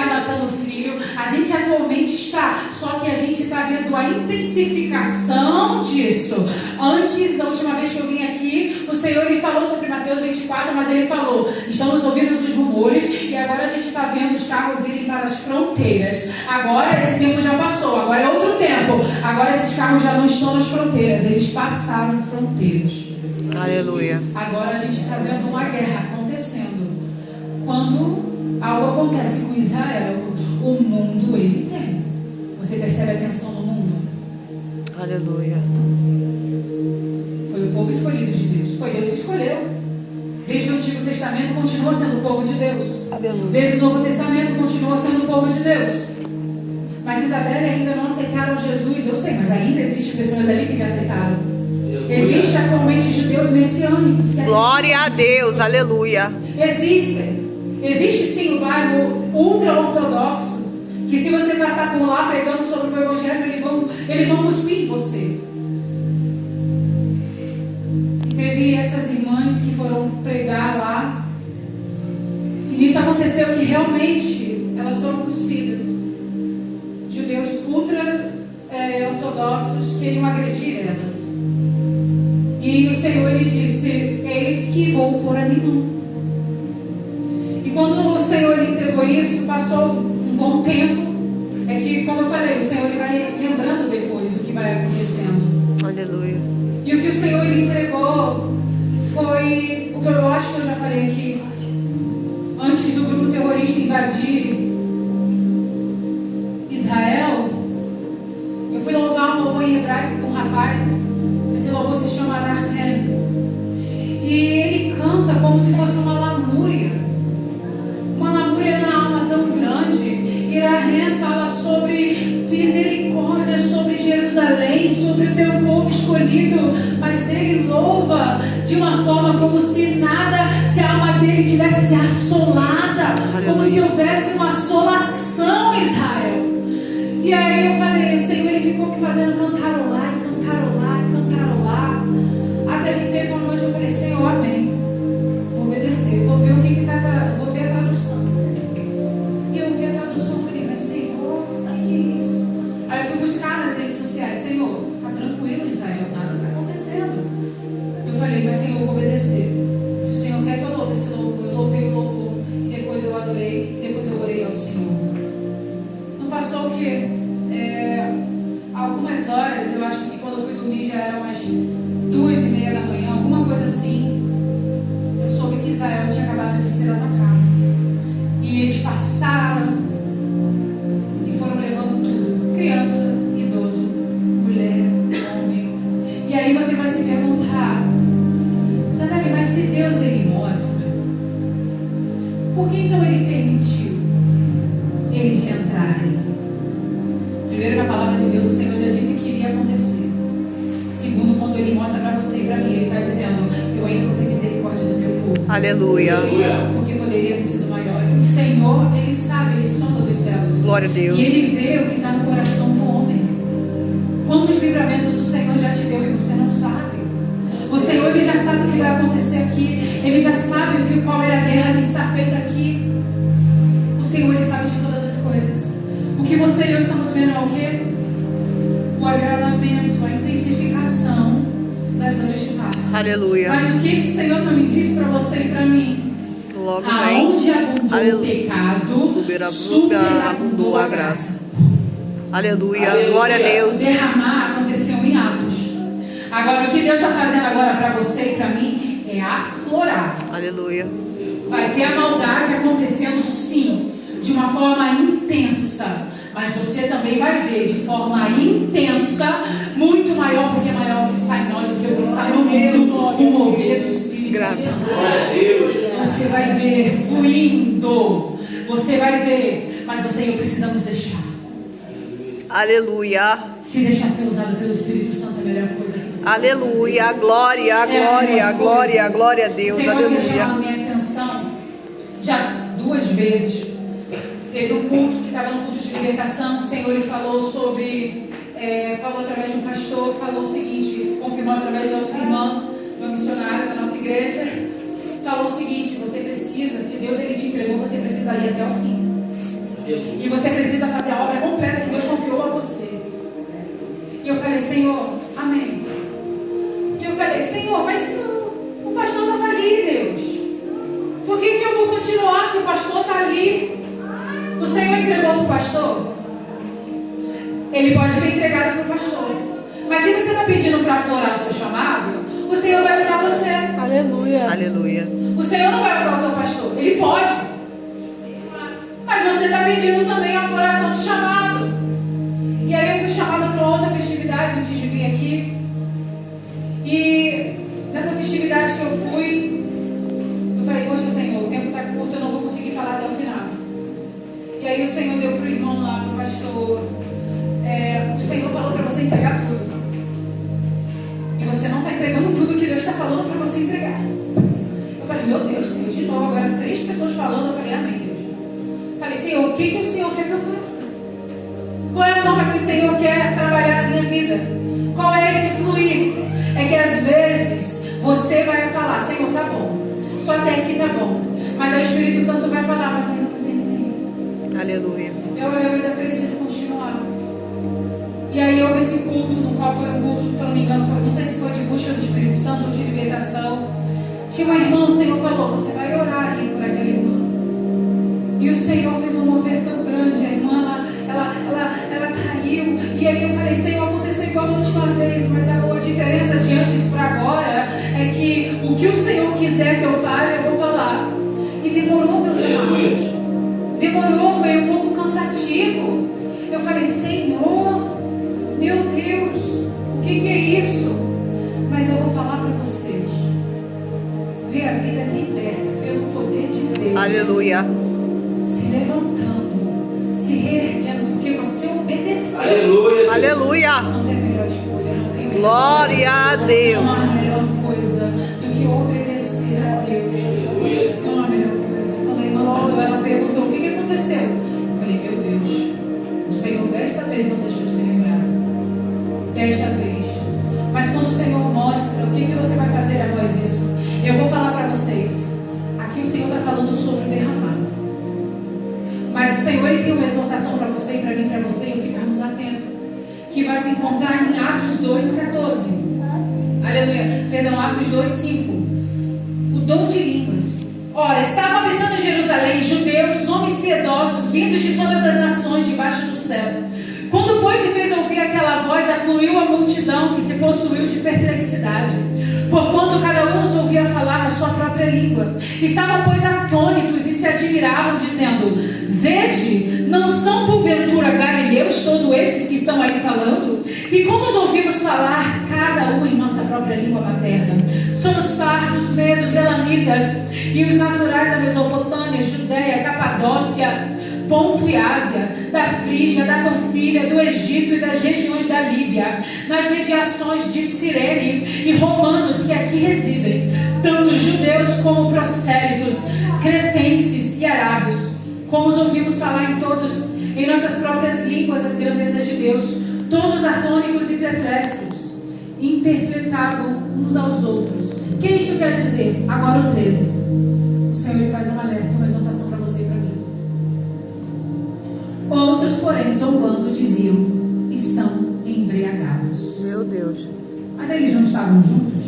matando filho. A gente atualmente está, só que a gente está vendo a intensificação disso. Antes, da última vez que eu vim aqui, o Senhor ele falou sobre Mateus 24, mas ele falou, estamos ouvindo os rumores e agora a gente está vendo os carros irem para as fronteiras. Agora esse tempo já passou, agora é outro tempo. Agora esses carros já não estão nas fronteiras, eles passaram fronteiras. Aleluia. Agora a gente está vendo uma guerra acontecendo. Quando algo acontece com Israel, o mundo ele tem. Você percebe a tensão no mundo? Aleluia. Foi o povo escolhido de Deus. Foi Deus que escolheu. Desde o Antigo Testamento continua sendo o povo de Deus. Aleluia. Desde o Novo Testamento continua sendo o povo de Deus. Mas Isabel ainda não aceitaram Jesus. Eu sei, mas ainda existem pessoas ali que já aceitaram. Existem atualmente judeus messiânicos. Glória a Deus, aleluia. Existe sim o bairro ultra-ortodoxo, que se você passar por lá pregando sobre o Evangelho, eles vão cuspir em você. E teve essas irmãs que foram pregar lá, e nisso aconteceu que realmente elas foram cuspidas. Judeus ultra-ortodoxos queriam agredir elas. E o Senhor ele disse, eis que vou pôr a minha mão. E quando o Senhor ele entregou isso, passou um bom tempo. É que, como eu falei, o Senhor ele vai lembrando depois o que vai acontecendo. Aleluia. E o que o Senhor ele entregou foi o que eu acho que eu já falei aqui. Antes do grupo terrorista invadir Israel, eu fui louvar um louvor em hebraico com um rapaz. Esse louvor se chama Rahem. E ele canta como se fosse uma lamúria. Uma lamúria na alma tão grande. E Rahem fala sobre misericórdia, sobre Jerusalém, sobre o teu povo escolhido. Mas ele louva de uma forma como se nada, se a alma dele tivesse assolada. Como se houvesse uma assolação, Israel. E aí eu falei, o Senhor ele ficou me fazendo cantarolar e cantarolar e cantarolar. Até que teve uma noite eu falei, Senhor, amém. Vou obedecer, vou ver o que está, vou ver a tradução. E eu vi a tradução e falei, mas Senhor, o que é isso? Aí eu fui buscar nas redes sociais, Senhor, está tranquilo Israel, nada está acontecendo. Eu falei, mas Senhor, eu vou obedecer. Se o Senhor quer que eu louve esse louvor, eu louvei o louvor. E depois eu adorei, e depois eu orei ao Senhor. Não passou o quê? Algumas horas, eu acho que quando eu fui dormir já eram umas 2:30 da manhã, alguma coisa assim. Eu soube que Israel tinha acabado de ser atacado. E eles passaram e foram levando tudo: criança, idoso, mulher, homem. E aí você vai se perguntar, Isabel, mas se Deus ele mostra, por que então ele permitiu eles entrarem? Primeiro, na palavra de Deus, o Senhor já disse que iria acontecer. Segundo, quando ele mostra para você e para mim, ele está dizendo, eu ainda vou ter misericórdia do meu povo. Aleluia. Porque poderia ter sido maior. O Senhor, ele sabe, ele sonda dos céus. Glória a Deus. E ele vê o que está no coração do homem. Quantos livramentos o Senhor já te deu e você não sabe? O Senhor, Ele já sabe o que vai acontecer aqui. Ele já sabe qual é a guerra que está feita aqui. O Senhor, Ele sabe de todas as coisas. O que você e eu estamos vendo é o quê? O agravamento, a intensificação das dores de parto. Aleluia. Mas o que o Senhor também diz para você e para mim? Logo aonde vem. abundou o pecado, superabundou a graça. Aleluia. Glória a Deus. O derramar aconteceu em Atos. Agora, o que Deus está fazendo agora para você e para mim é aflorar. Aleluia. Vai ter a maldade acontecendo, sim, de uma forma intensa. Mas você também vai ver de forma intensa, muito maior, porque é maior o que está em nós do que o que está no mundo, o mover do Espírito Santo. Você vai ver fluindo. Você vai ver. Mas você e eu precisamos deixar. Aleluia. Se deixar ser usado pelo Espírito Santo é a melhor coisa que você Aleluia. pode fazer. Glória, glória, glória, glória a Deus. Senhor, Aleluia. Senhor, chamou minha atenção já 2 vezes. Teve um culto que estava no culto de libertação. O Senhor, Ele falou sobre, falou através de um pastor, falou o seguinte, confirmou através de outra irmã, uma missionária da nossa igreja, falou o seguinte: você precisa, se Deus Ele te entregou, você precisa ir até o fim. E você precisa fazer a obra completa que Deus confiou a você. E eu falei: Senhor, amém. E eu falei: Senhor, mas o pastor estava ali, Deus. Por que eu vou continuar se o pastor está ali? O Senhor entregou para o pastor? Ele pode ter entregado para o pastor. Mas se você está pedindo para aflorar o seu chamado, o Senhor vai usar você. Aleluia. Aleluia. O Senhor não vai usar o seu pastor. Ele pode. Mas você está pedindo também a floração do chamado. E aí eu fui chamada para outra festividade antes de vir aqui. E nessa festividade que eu fui, eu falei: poxa, Senhor, o tempo está curto, eu não vou conseguir falar até o final. E aí o Senhor deu para o irmão lá, para o pastor: o Senhor falou para você entregar tudo. E você não está entregando tudo que Deus está falando para você entregar. Eu falei: meu Deus, Senhor, de novo, agora 3 pessoas falando. Eu falei: amém, Deus. Falei: Senhor, o que o Senhor quer que eu faça? Qual é a forma que o Senhor quer trabalhar na minha vida? Qual é esse fluir? É que às vezes você vai falar: Senhor, tá bom, só até aqui tá bom. Mas aí o Espírito Santo vai falar: mas eu não terminei. Aleluia. Eu ainda preciso continuar. E aí houve esse culto, no qual foi um culto, se eu não me engano, não sei se foi de busca do Espírito Santo ou de libertação. Tinha uma irmã, o Senhor falou: você vai orar ali por aquela irmã. E o Senhor fez um mover tão grande. A irmã, ela caiu. E aí eu falei: Senhor, aconteceu igual a última vez, mas a diferença de antes para agora é que o que o Senhor quiser que eu fale, eu vou falar. E demorou, meus amados. Demorou, foi um pouco cansativo. Eu falei: Senhor, meu Deus, o que é isso? Mas eu vou falar para vocês. Ver a vida liberta pelo poder de Deus. Aleluia. Se levantando, se reerguendo, porque você obedeceu. Aleluia. Aleluia. Não tem melhor escolha, não tem melhor. Glória a Deus. Não há melhor coisa do que obedecer a Deus. Não há melhor coisa. Quando a irmã falou, ela perguntou: o que aconteceu? Eu falei: meu Deus, o Senhor desta vez não deixou se lembrar. Desta vez. Mas quando o Senhor mostra, o que você vai fazer após isso? Eu vou falar para vocês. Aqui o Senhor está falando sobre o derramado. Mas o Senhor, Ele tem uma exortação para você e para mim, para você, e ficarmos atentos, que vai se encontrar em Atos 2,14. Aleluia. Perdão, Atos 2,5. O dom de línguas. Ora, estavam habitando em Jerusalém judeus, homens piedosos, vindos de todas as nações debaixo do céu. Quando, pois, se fez ouvir aquela voz, afluiu a multidão, que se possuiu de perplexidade, porquanto cada um os ouvia falar na sua própria língua. Estavam, pois, atônitos e se admiravam, dizendo: vede, não são porventura galileus todos esses que estão aí falando? E como os ouvimos falar, cada um em nossa própria língua materna? Somos partos, medos, elamitas, e os naturais da Mesopotâmia, Judéia, Capadócia, Ponto e Ásia, da Frígia, da Panfilha, do Egito e das regiões da Líbia, nas mediações de Cirene, e romanos que aqui residem, tanto judeus como prosélitos, cretenses e arábios. Como os ouvimos falar em nossas próprias línguas, as grandezas de Deus, todos atônicos e perplexos. interpretavam uns aos outros. O que isso quer dizer? Agora o 13. O Senhor ele faz um alerta, uma exortação para você e para mim. Outros, porém, zombando, diziam: estão embriagados. Meu Deus. Mas eles não estavam juntos?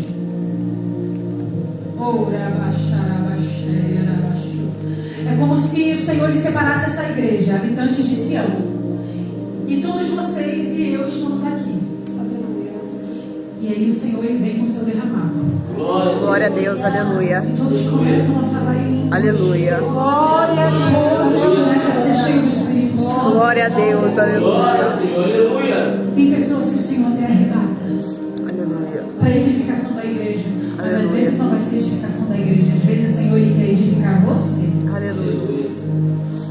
É como se o Senhor lhe separasse essa igreja, habitantes de Sião. E todos vocês e eu estamos aqui. E aí o Senhor ele vem com o seu derramado. Glória a Deus, aleluia. E todos começam a falar em línguas. Aleluia. Glória a Deus. Começa a ser cheio do Espírito Santo. Glória a Deus, aleluia. Tem pessoas que o Senhor até arrebata. Aleluia. Para a edificação da igreja. Mas às Aleluia. vezes não vai ser edificação da igreja. Às vezes o Senhor ele quer edificar você. Aleluia.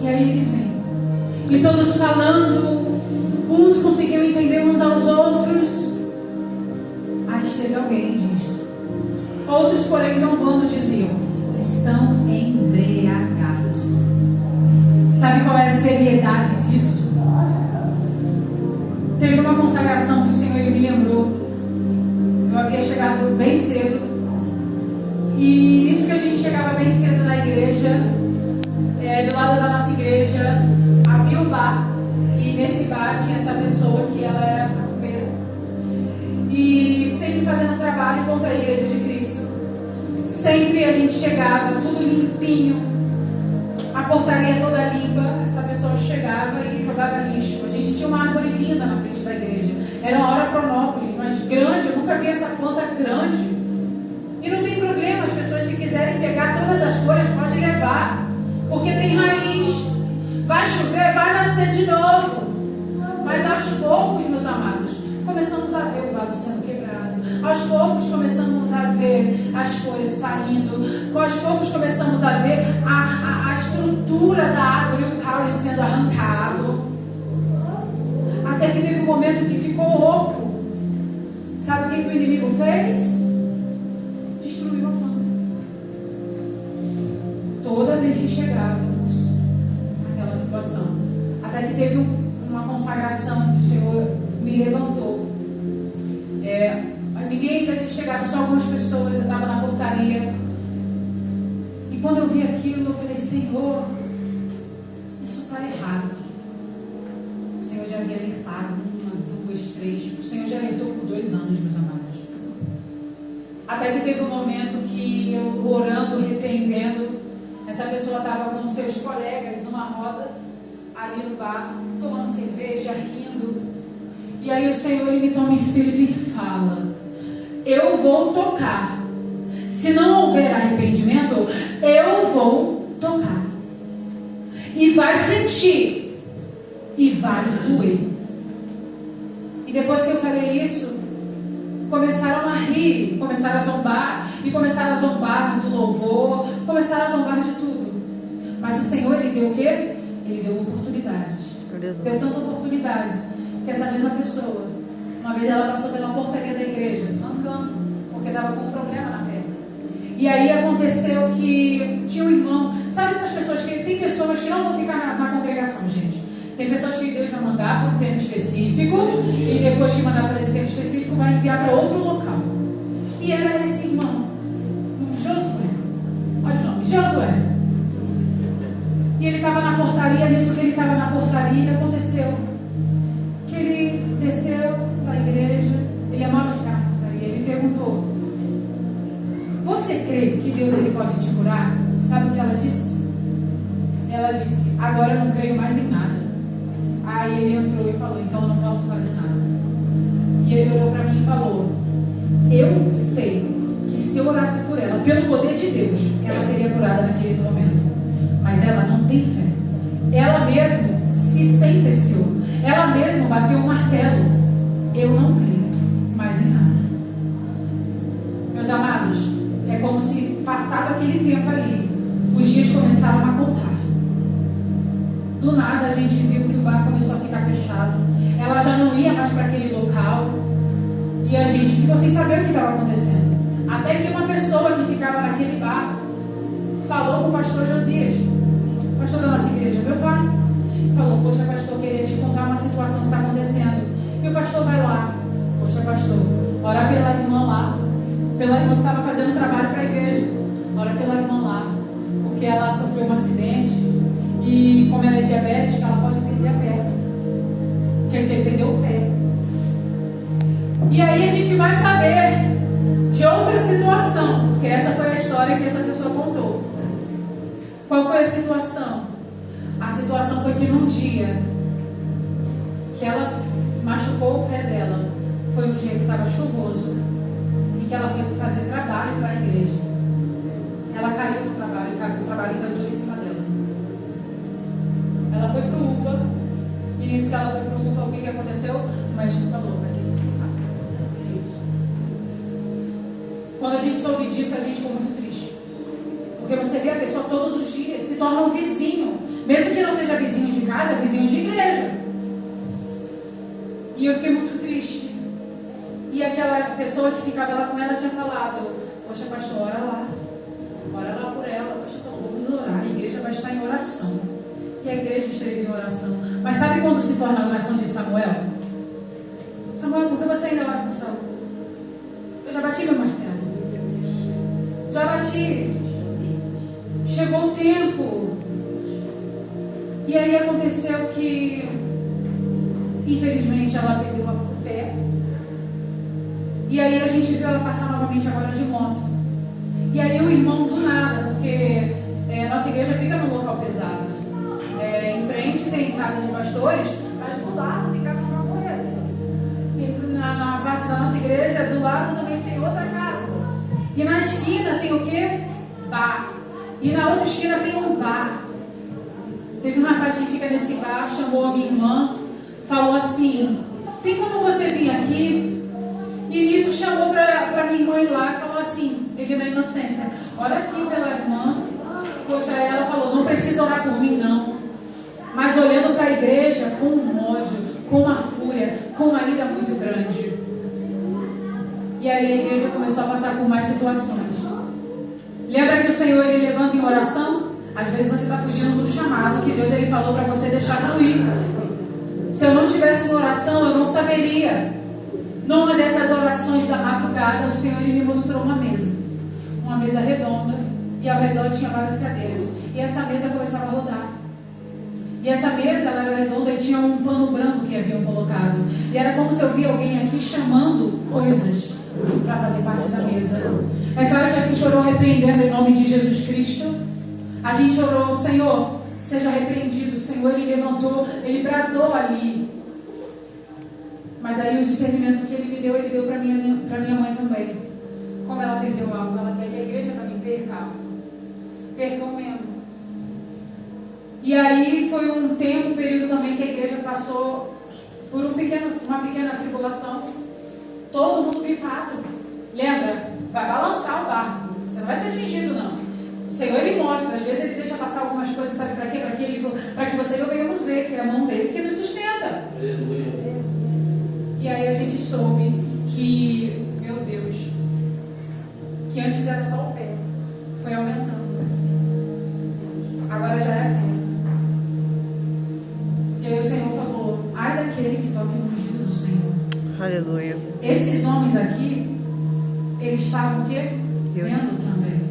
E aí ele vem. E todos falando, uns conseguiam entender uns aos outros. Aí chega alguém e diz. Outros, porém, zombando, diziam: estão embriagados. Sabe qual é a seriedade disso? Teve uma consagração que o Senhor me lembrou. Eu havia chegado bem cedo. E isso que a gente chegava bem cedo na igreja, do lado da nossa igreja, havia um bar. E nesse bar tinha essa pessoa que ela era macumbeira. E sempre fazendo trabalho contra a igreja de Cristo. Sempre a gente chegava, tudo limpinho, a portaria toda limpa. Essa pessoa chegava e jogava lixo. A gente tinha uma árvore linda na frente da igreja. Era uma Oropronópolis, mas grande. Eu nunca vi essa planta grande. E não tem problema, as pessoas que quiserem pegar todas as folhas podem levar, porque tem raiz. Vai chover, vai nascer de novo. Mas aos poucos, meus amados, começamos a ver o vaso sendo quebrado. Aos poucos começamos a ver as folhas saindo. Aos poucos começamos a ver a estrutura da árvore, o caule sendo arrancado. Até que teve um momento que ficou oco. Sabe o que o inimigo fez? Destruiu a planta. Toda vez que chegávamos naquela situação. Até que teve uma consagração que o Senhor me levantou. Ninguém ainda tinha chegado, só algumas pessoas. Eu estava na portaria. E quando eu vi aquilo, eu falei: Senhor, isso está errado. O Senhor já havia alertado 1, 2, 3. O Senhor já alertou por 2 anos, meus amados. Até que teve um momento que eu, orando, repreendendo, essa pessoa estava com seus colegas numa roda ali no bar, tomando cerveja, rindo. E aí o Senhor ele me toma em espírito e fala: eu vou tocar. Se não houver arrependimento, eu vou tocar. E vai sentir. E vai doer. E depois que eu falei isso, começaram a rir, começaram a zombar. E começaram a zombar do louvor, começaram a zombar de tudo. Mas o Senhor, ele deu o quê? Ele deu oportunidades. Deu tanta oportunidade que essa mesma pessoa, uma vez ela passou pela portaria da igreja, mancando, porque estava com um problema na perna. E aí aconteceu que tinha um irmão. Sabe essas pessoas que... Tem pessoas que não vão ficar na congregação, gente. Tem pessoas que Deus vai mandar para um tempo específico. E depois que mandar para esse tempo específico, vai enviar para outro local. E era esse irmão, um Josué. Olha o nome, Josué. E ele estava na portaria. Nisso que ele estava na portaria, aconteceu que ele desceu da igreja. Ele amava ficar na portaria. Ele perguntou: você crê que Deus ele pode te curar? Sabe o que ela disse? Ela disse: agora eu não creio mais em nada. Aí ele entrou e falou: então eu não posso fazer nada. E ele olhou para mim e falou: eu sei que se eu orasse por ela, pelo poder de Deus, ela seria curada naquele momento. Mas ela não tem fé. Ela mesmo se sentenciou. Ela mesma bateu um martelo. Eu não creio mais em nada. Meus amados, é como se passava aquele tempo ali. Os dias começaram a contar. Do nada a gente viu que o bar começou a ficar fechado. Ela já não ia mais para aquele local. E a gente ficou sem saber o que estava acontecendo. Até que uma pessoa que ficava naquele bar falou com o pastor Josias, pastor da nossa igreja, meu pai. Falou: poxa pastor, queria te contar uma situação que está acontecendo. E o pastor vai lá: poxa pastor, Ora pela irmã lá. Pela irmã que estava fazendo trabalho para a igreja. Ora pela irmã lá. Porque ela sofreu um acidente. E como ela é diabética, ela pode perder a perna. Quer dizer, perdeu o pé. E aí a gente vai saber de outra situação. Porque essa foi a história que essa pessoa contou. Qual foi a situação? A situação foi que num dia que ela machucou o pé dela, foi no dia que estava chuvoso e que ela foi fazer trabalho para a igreja. Ela caiu no trabalho, o trabalho caiu em cima dela. Ela foi para o UPA, e nisso que ela foi para o UPA, o que aconteceu? O médico falou para ele. Quando a gente soube disso, a gente ficou muito triste. Porque você vê a pessoa todos os dias, se torna um vizinho. Mesmo que não seja vizinho de casa, é vizinho de igreja. E eu fiquei muito triste. E aquela pessoa que ficava lá com ela tinha falado: poxa, pastor, ora lá por ela. Poxa, vamos orar. A igreja vai estar em oração. E a igreja esteve em oração. Mas sabe quando se torna a oração de Samuel? Samuel, por que você ainda vai com Saul? Eu já bati meu martelo. Já bati. Chegou o tempo. E aí aconteceu que, infelizmente, ela perdeu o pé. E aí a gente viu ela passar novamente agora de moto. E aí o irmão do nada, porque nossa igreja fica num local pesado. Em frente tem casa de pastores, mas do lado tem casa de maconheiro. E na parte da nossa igreja, do lado também tem outra casa. E na esquina tem o quê? Bar. E na outra esquina tem um bar. Teve um rapaz que fica nesse bar, chamou a minha irmã, falou assim: tem como você vir aqui? E nisso chamou para minha irmã ir lá e falou assim, ele na inocência: ora aqui pela irmã. Poxa, ela falou: não precisa orar por mim não. Mas olhando para a igreja com um ódio, com uma fúria, com uma ira muito grande. E aí a igreja começou a passar por mais situações. Lembra que o Senhor ele levanta em oração? Às vezes você está fugindo do chamado que Deus ele falou para você deixar fluir. Se eu não tivesse em oração, eu não saberia. Numa dessas orações da madrugada, o Senhor ele me mostrou uma mesa redonda, e ao redor tinha várias cadeiras. E essa mesa começava a rodar. E essa mesa ela era redonda e tinha um pano branco que haviam colocado. E era como se eu via alguém aqui chamando coisas para fazer parte da mesa. É claro que a gente orou repreendendo em nome de Jesus Cristo. A gente orou: Senhor, seja repreendido. O Senhor, ele levantou, ele bradou ali. Mas aí o discernimento que ele me deu para minha mãe também. Como ela perdeu algo, ela quer que a igreja também percam mesmo. E aí foi um período também que a igreja passou por uma pequena tribulação. Todo mundo gripado. Lembra? Vai balançar o barco. Você não vai ser atingido, não. O Senhor, ele mostra. Às vezes ele deixa passar algumas coisas, sabe para quê? Para que você e eu venhamos ver que é a mão dele que nos sustenta. Aleluia. E aí a gente soube que, meu Deus, que antes era só o pé. Foi aumentando. Agora já é a perna. E aí o Senhor falou: ai daquele que toque no ungido do Senhor. Aleluia. Esses homens aqui, eles estavam o quê? Vendo também.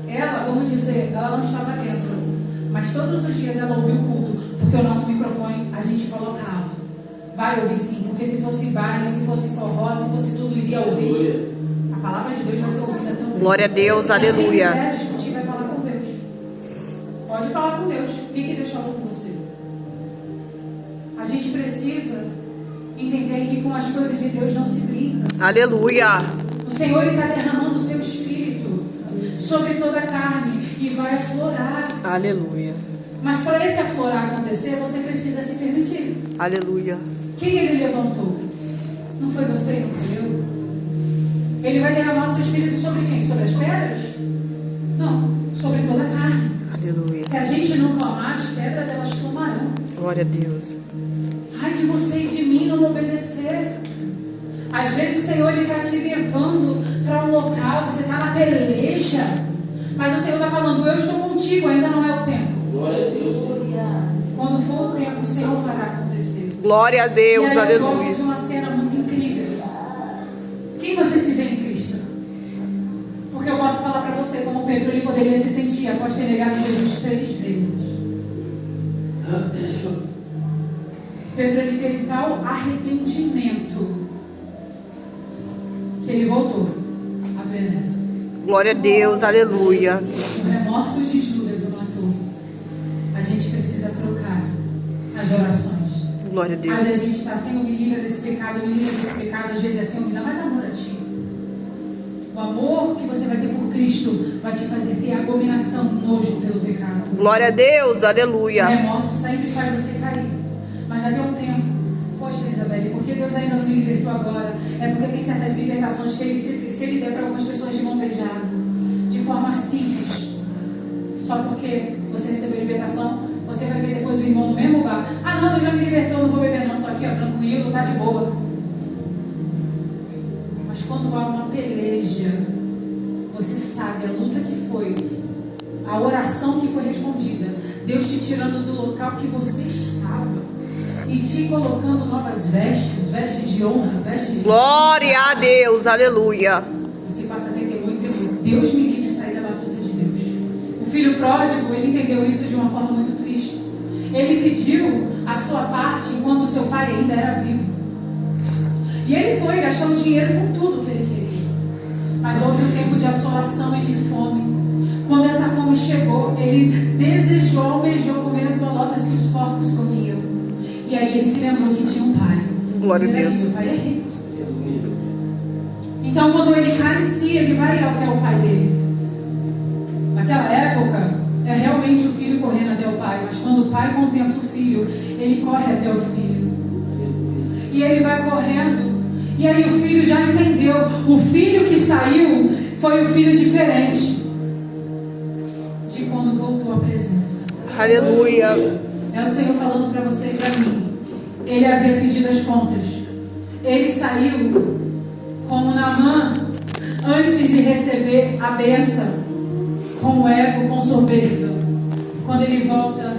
Ela, vamos dizer, ela não estava dentro. Mas todos os dias ela ouviu o culto. Porque o nosso microfone, a gente coloca alto. Vai ouvir sim. Porque se fosse baile, se fosse forró, se fosse tudo, iria ouvir. A palavra de Deus vai ser ouvida também. Glória a Deus, aleluia. Se quiser discutir, vai falar com Deus. Pode falar com Deus. O que Deus falou com você? A gente precisa entender que com as coisas de Deus não se brinca. Aleluia. O Senhor está derramando o seu Espírito sobre toda a carne e vai aflorar. Aleluia. Mas para esse aflorar acontecer, você precisa se permitir. Aleluia. Quem ele levantou? Não foi você, não foi eu? Ele vai derramar o seu Espírito sobre quem? Sobre as pedras? Não, sobre toda a carne. Aleluia. Se a gente não clamar, as pedras elas clamarão. Glória a Deus. Ai de você e de mim não obedecer. Às vezes o Senhor está te levando para um local, você está na peleja, mas o Senhor está falando: eu estou contigo, ainda não é o tempo. Glória a Deus. Quando for o tempo, o Senhor fará acontecer. Glória a Deus, e aí aleluia. Eu gosto de uma cena muito incrível. Quem você se vê em Cristo? Porque eu posso falar para você como Pedro ele poderia se sentir após ter negado Jesus 3 vezes. Pedro ele teve tal arrependimento que ele voltou à presença. Glória a Deus, aleluia. O remorso de Judas o matou. A gente precisa trocar as orações. Glória a Deus. Às vezes a gente está Senhor, me livra desse pecado, me livra desse pecado. Às vezes é Senhor, me dá mais amor a Ti. O amor que você vai ter por Cristo vai te fazer ter abominação, nojo pelo pecado. Glória a Deus, O aleluia. remorso sempre faz você cair. Mas já deu um tempo. Poxa, Isabelle, por que Deus ainda não me libertou agora? É porque tem certas libertações que se Ele der para algumas pessoas de mão beijada, de forma simples. Só porque você recebeu libertação, você vai ver depois o irmão no mesmo lugar. Ah, não, Deus já me libertou, não vou beber não. Estou aqui, ó, tranquilo, tá de boa. Mas quando há uma peleja, você sabe a luta que foi, a oração que foi respondida, Deus te tirando do local que você estava e te colocando novas vestes, vestes de honra, vestes de Glória a Deus, aleluia. Você passa a ter temor e temor. Deus me livre de sair da batuta de Deus. O filho pródigo, ele entendeu isso de uma forma muito triste. Ele pediu a sua parte enquanto o seu pai ainda era vivo. E ele foi gastando dinheiro com tudo que ele queria. Mas houve um tempo de assolação e de fome. Quando essa fome chegou, ele desejou, almejou comer as bolotas que os porcos comiam. E aí ele se lembrou que tinha um pai. Glória a Deus. O pai é rico. Então quando ele cai em si, ele vai até o pai dele. Naquela época, é realmente o filho correndo até o pai. Mas quando o pai contempla o filho, ele corre até o filho. E ele vai correndo. E aí o filho já entendeu. O filho que saiu foi o filho diferente de quando voltou à presença. Aleluia. É o Senhor falando para você e para mim. Ele havia pedido as contas. Ele saiu como Naamã antes de receber a bênção, com ego, com soberba. Quando ele volta,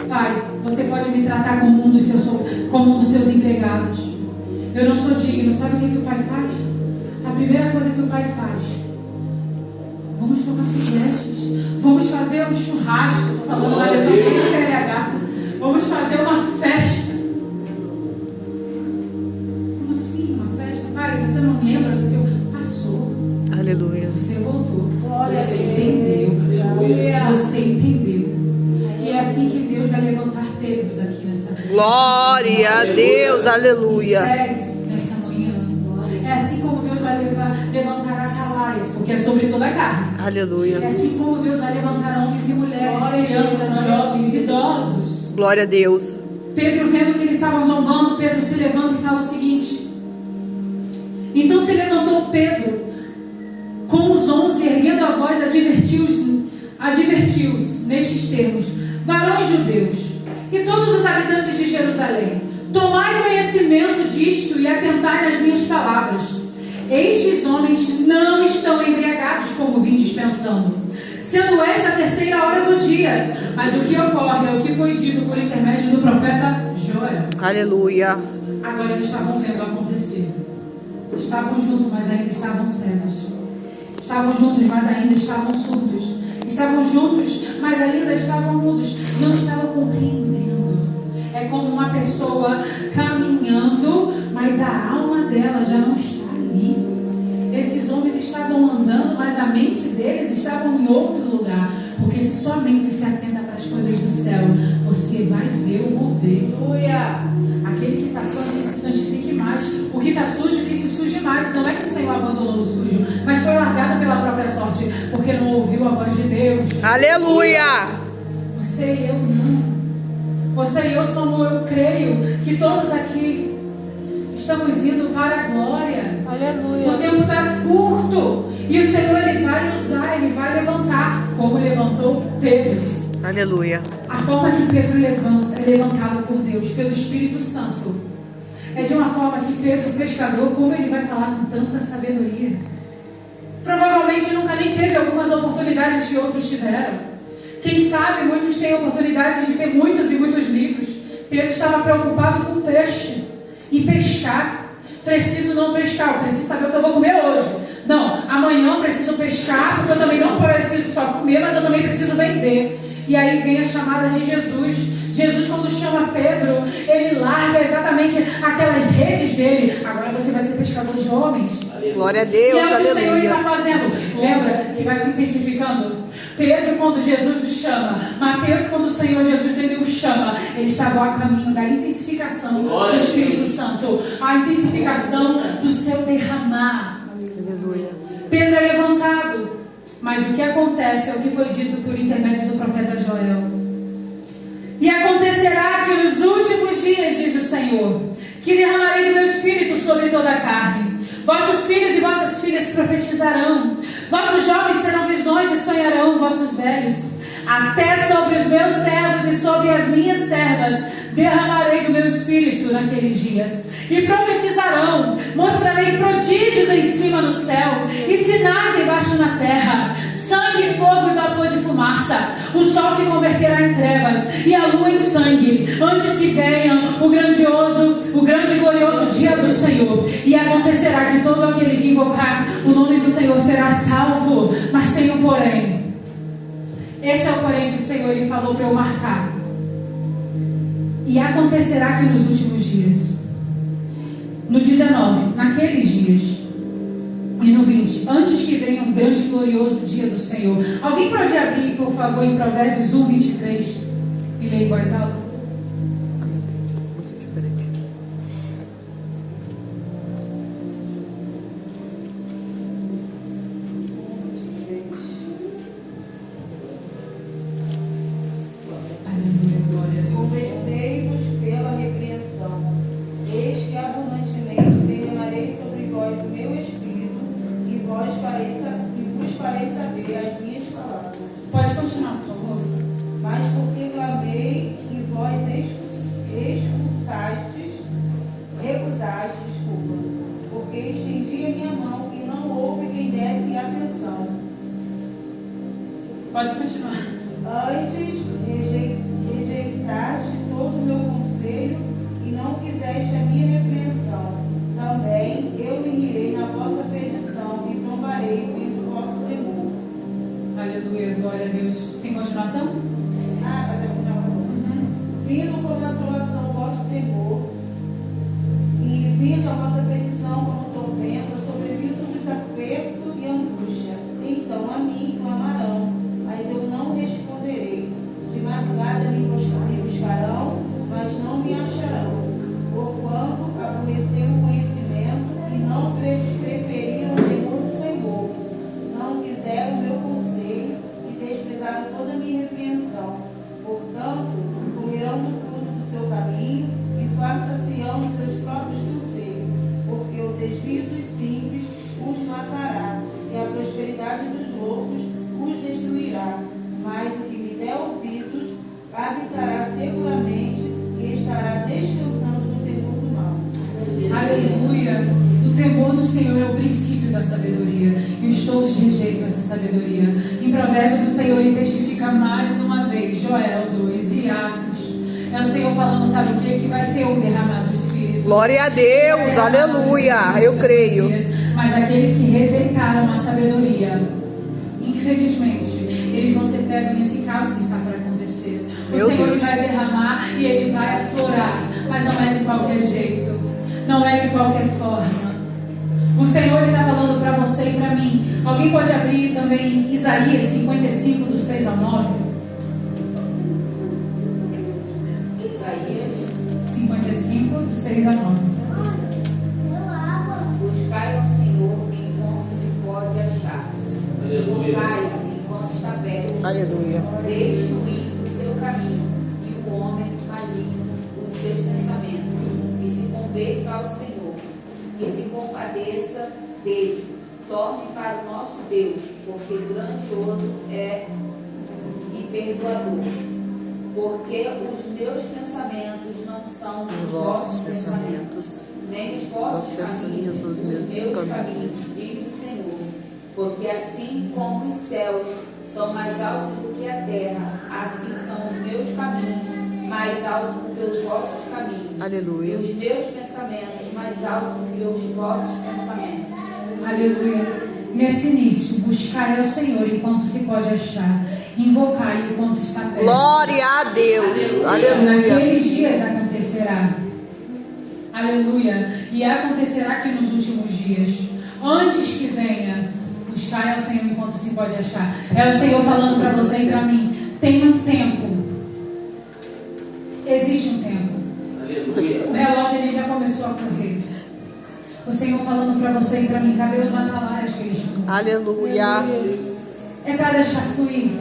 pai, você pode me tratar como um dos seus empregados. Eu não sou digno. Sabe o que o pai faz? A primeira coisa que o pai faz: vamos trocar suas vestes. Vamos fazer um churrasco. Estou falando na versão PLH. Vamos fazer uma festa. Como assim, uma festa? Pai, você não lembra do que eu passou? Aleluia. Você voltou. Você entendeu. Você entendeu. E é assim que Deus vai levantar Pedros aqui nessa manhã. Glória a Deus, aleluia. Nessa manhã. É assim como Deus vai levantar Atalaias, porque é sobre toda a carne. Aleluia. É assim como Deus vai levantar homens e mulheres, crianças, jovens, idosos. Glória a Deus. Pedro, vendo que eles estavam zombando, Pedro se levanta e fala o seguinte: então se levantou Pedro com os 11, erguendo a voz, advertiu-os nestes termos: varões judeus e todos os habitantes de Jerusalém, tomai conhecimento disto e atentai nas minhas palavras. Estes homens não estão embriagados como vindes pensando, sendo esta a terceira hora do dia. Mas o que ocorre é o que foi dito por intermédio do profeta Joel. Aleluia. Agora eles estavam vendo acontecer. Estavam juntos, mas ainda estavam cegos. Estavam juntos, mas ainda estavam surdos. Estavam juntos, mas ainda estavam mudos. Não estavam compreendendo. É como uma pessoa caminhando, mas a alma dela já não está ali. Esses homens estavam andando, mas a mente deles estava em outro lugar. Porque se sua mente se atenta para as coisas do céu, você vai ver o mover. Aquele que está santo, que se santifique mais. O que está sujo, que se suje mais. Não é que o Senhor abandonou o sujo, mas foi largado pela própria sorte, porque não ouviu a voz de Deus. Aleluia. Você e eu não. Você e eu somos, eu creio que todos aqui estamos indo para a glória. Aleluia. O tempo está curto e o Senhor ele vai usar, ele vai levantar, como levantou Pedro. Aleluia. A forma que Pedro é levantado por Deus, pelo Espírito Santo, é de uma forma que Pedro, o pescador, como ele vai falar com tanta sabedoria. Provavelmente nunca nem teve algumas oportunidades que outros tiveram. Quem sabe muitos têm oportunidades de ter muitos e muitos livros. Pedro estava preocupado com peixe e pescar. preciso não pescar, eu preciso saber o que eu vou comer hoje. Não, amanhã eu preciso pescar, porque eu também não preciso só comer, mas eu também preciso vender. E aí vem a chamada de Jesus. Jesus, quando chama Pedro, ele larga exatamente aquelas redes dele. Agora você vai ser pescador de homens. Glória a Deus, e é o que aleluia. o Senhor está fazendo. Lembra que vai se intensificando? Pedro, quando Jesus o chama. Mateus, quando o Senhor Jesus ele o chama. Ele estava a caminho da intensificação do Espírito Santo. A intensificação do seu derramar. Aleluia. Pedro é levantado. Mas o que acontece é o que foi dito por intermédio do profeta Joel. E acontecerá que nos últimos dias, diz o Senhor, que derramarei do meu Espírito sobre toda a carne. Vossos filhos e vossas filhas profetizarão. Vossos jovens terão visões e sonharão, vossos velhos. Até sobre os meus servos e sobre as minhas servas derramarei do meu Espírito naqueles dias. E profetizarão, mostrarei prodígios em cima no céu e sinais embaixo na terra, sangue, fogo e vapor de fumaça. O sol se converterá em trevas e a lua em sangue, antes que venha o grande e glorioso dia do Senhor. E acontecerá que todo aquele que invocar o nome do Senhor será salvo. Mas tem um porém. Esse é o porém que o Senhor lhe falou para eu marcar. E acontecerá que nos últimos dias, no 19, naqueles dias, e no 20, antes que venha um grande e glorioso dia do Senhor. Alguém pode abrir, por favor, em Provérbios 1, 23 e ler em voz alta? Muito diferente. Aleluia, glória a Deus. Convertei-vos pela repreensão. Eis que abundantemente derramarei sobre vós o meu Espírito, e vos farei saber as minhas palavras. Pode continuar, por favor. Mas porque clamei e vós recusastes, porque estendi a minha mão e não houve quem desse atenção. Pode continuar. Antes rejeitaste todo o meu conselho e não quiseste a minha repreensão. Também eu me rirei na vossa perdição e zombarei do vosso temor. Aleluia, glória a Deus. Tem continuação? Vai terminar agora. Vindo como assolação o vosso temor e vindo a vossa perdição como tormenta, sobrevindo desaperto e angústia. Então a mim clamarão, mas eu não responderei. De madrugada me buscarão, mas não me acharão. Porquanto aborreceram o conhecimento e não preferiram o temor do Senhor. Não quiseram o meu conselho e desprezaram toda a minha repreensão. Portanto, comerão do fruto do seu caminho e fartar-se-ão dos seus próprios conselhos. Porque o desvio dos simples os matará e a prosperidade dos loucos os destruirá. Mas o que me der ouvidos habitará seguramente e estará descansando do temor do mal. Aleluia. O temor do Senhor é o princípio da sabedoria. E os tolos rejeitam essa sabedoria. Em Provérbios o Senhor testifica mais uma vez, Joel 2 e Atos. É o Senhor falando, sabe o que? Que vai ter um derramado do Espírito. Glória a Deus, aleluia. Eu creio. Mas aqueles que rejeitaram a sabedoria, infelizmente, eles vão ser pegos nesse caos que está para acontecer. O Senhor ele vai derramar e ele vai aflorar, mas não é de qualquer jeito, não é de qualquer forma. O Senhor está falando para você e para mim. Alguém pode abrir também Isaías 55, do 6 ao 9? Isaías 55, do 6 ao 9. Buscai ao Senhor enquanto se pode achar. Invocai enquanto está perto. Aleluia. Deixe o ímpio o seu caminho e o homem maligno os seus pensamentos. E se converta ao Senhor. E se compadeça dele. Torne para o nosso Deus, porque grandioso é e perdoador. Porque os meus pensamentos não são os vossos pensamentos, nem os vossos caminhos, os meus caminhos, diz o Senhor. Porque assim como os céus são mais altos do que a terra, assim são os meus caminhos mais alto do que os vossos caminhos. Aleluia. E os meus pensamentos mais altos do que os vossos pensamentos. Aleluia. Nesse início, buscai ao Senhor enquanto se pode achar, invocai enquanto está perto. Glória a Deus. Aleluia. Naqueles dias acontecerá. Aleluia. E acontecerá aqui nos últimos dias. Antes que venha, buscai ao Senhor enquanto se pode achar. É o Senhor falando para você e para mim. Tem um tempo. Existe um tempo. Aleluia. O relógio ele já começou a correr. O Senhor falando para você e para mim. Cadê os atalaias que ele chamou? Aleluia. É para deixar fluir.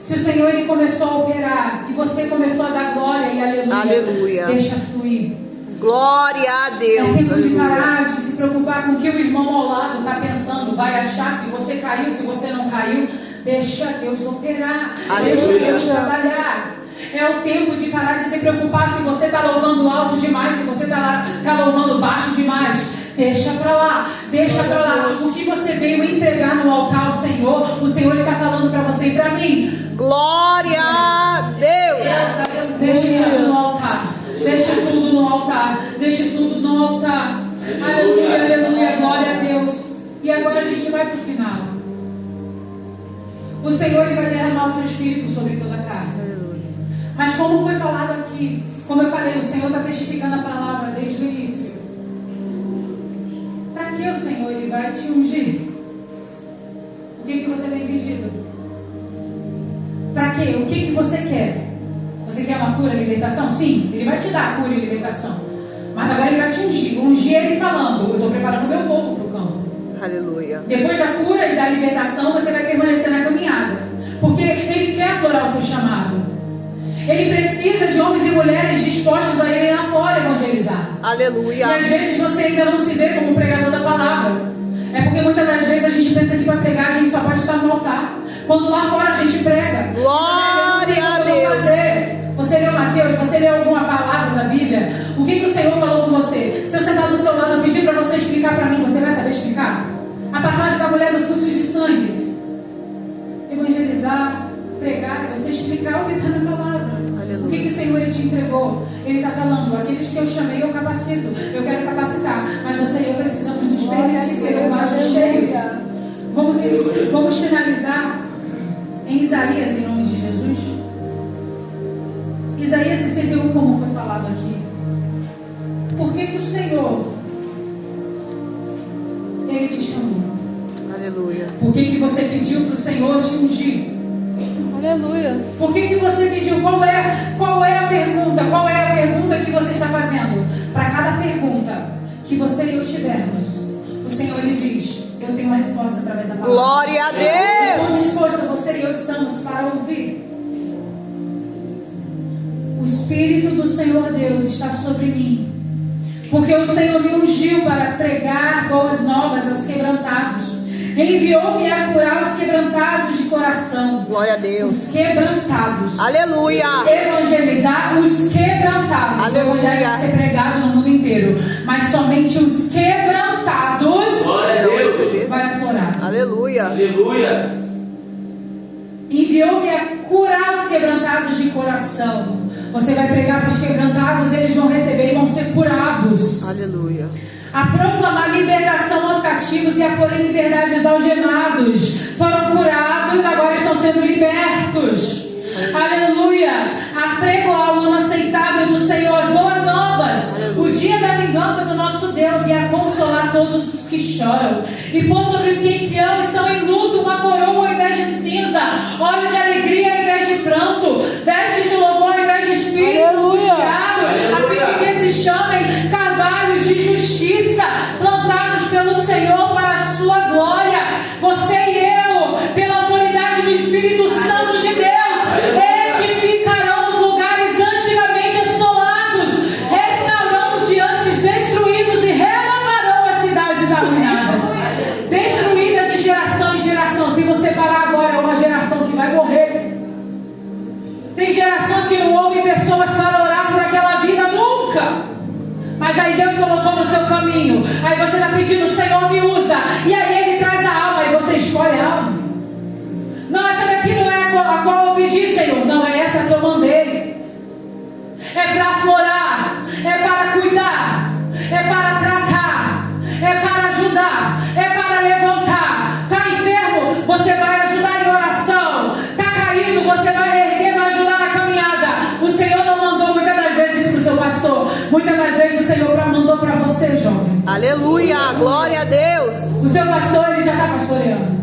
Se o Senhor ele começou a operar e você começou a dar glória e aleluia, Aleluia. deixa fluir. Glória a É Deus. tempo de Aleluia. parar de se preocupar com o que o irmão ao lado está pensando, vai achar, se você caiu, se você não caiu. Deixa Deus operar. Aleluia. Deixa Deus trabalhar. É o tempo de parar de se preocupar se você está louvando alto demais, se você está louvando baixo demais. Deixa para lá, deixa para lá. O que você veio entregar no altar ao Senhor, o Senhor está falando para você e para mim. Glória a Deus. Deixa tudo no altar. Deixa tudo no altar. Deixa tudo no altar. Aleluia, aleluia, glória a Deus. E agora a gente vai para o final. O Senhor ele vai derramar o seu espírito sobre toda a carne. Mas como foi falado aqui, como eu falei, o Senhor está testificando a palavra desde o início. Para que o Senhor ele vai te ungir? O que você tem pedido? Para quê? O que você quer? Você quer uma cura e libertação? Sim, ele vai te dar a cura e libertação. Mas agora ele vai te ungir. Ungir ele falando, eu estou preparando o meu povo para o campo. Aleluia. Depois da cura e da libertação, você vai permanecer na caminhada. Porque ele quer aflorar o seu chamado. Ele precisa de homens e mulheres dispostos a irem lá fora evangelizar. Aleluia. E às vezes você ainda não se vê como pregador da palavra. É porque muitas das vezes a gente pensa que para pregar a gente só pode estar no altar. Quando lá fora a gente prega. Glória a Deus. Você leu Mateus? Você leu alguma palavra da Bíblia? O que o Senhor falou com você? Se eu sentar do seu lado e pedir para você explicar para mim, você vai saber explicar? A passagem da mulher do fluxo de sangue. Evangelizar, pregar, é você explicar o que está na palavra. Aleluia. O que o Senhor ele te entregou? Ele está falando, aqueles que eu chamei eu capacito. Eu quero capacitar. Mas você e eu precisamos nos permitir ser vasos cheios. Vamos finalizar em Isaías, em nome de Jesus. Isaías 61, como foi falado aqui. Por que o Senhor ele te chamou? Aleluia. Por que você pediu para o Senhor te ungir? Aleluia. Por que você pediu? Qual é a pergunta? Qual é a pergunta que você está fazendo? Para cada pergunta que você e eu tivermos, o Senhor ele diz, eu tenho uma resposta através da palavra. Glória a Quão Deus. disposta você e eu estamos para ouvir? O Espírito do Senhor Deus está sobre mim, porque o Senhor me ungiu para pregar boas novas aos quebrantados. Enviou-me a curar os quebrantados de coração. Glória a Deus. Os quebrantados. Aleluia. Evangelizar os quebrantados. Aleluia. O evangelho vai ser pregado no mundo inteiro, mas somente os quebrantados vai aflorar. Aleluia. Aleluia. Enviou-me a curar os quebrantados de coração. Você vai pregar para os quebrantados, eles vão receber e vão ser curados. Aleluia. A proclamar libertação aos cativos e a pôr em liberdade os algemados. Foram curados, agora estão sendo libertos. Aleluia. Apregoar o ano aceitável do Senhor, as boas novas. O dia da vingança do nosso Deus, e a consolar todos os que choram. E pôr sobre os que em Sião estão em luto uma coroa ao invés de cinza, óleo de alegria ao invés de pranto, vestes de louvor ao invés de espírito angustiado, a fim de que se chamem carvalhos de justiça, plantados pelo Senhor para a sua glória. Você e eu, pela autoridade do Espírito Santo de Deus, edificarão os lugares antigamente assolados, restaurarão os diantes destruídos e renovarão as cidades arruinadas, destruídas de geração em geração. Se você parar agora, é uma geração que vai morrer. Tem gerações que não ouvem pessoas para orar por aquela vida nunca. Mas aí Deus colocou no seu caminho. Aí você está pedindo, Senhor, me usa. E aí Ele traz a alma e você escolhe a alma. Não, essa daqui não é a qual eu pedi, Senhor. Não, é essa que eu mandei. das vezes o Senhor mandou para você, jovem. Aleluia, glória a Deus. O seu pastor, ele já está pastoreando.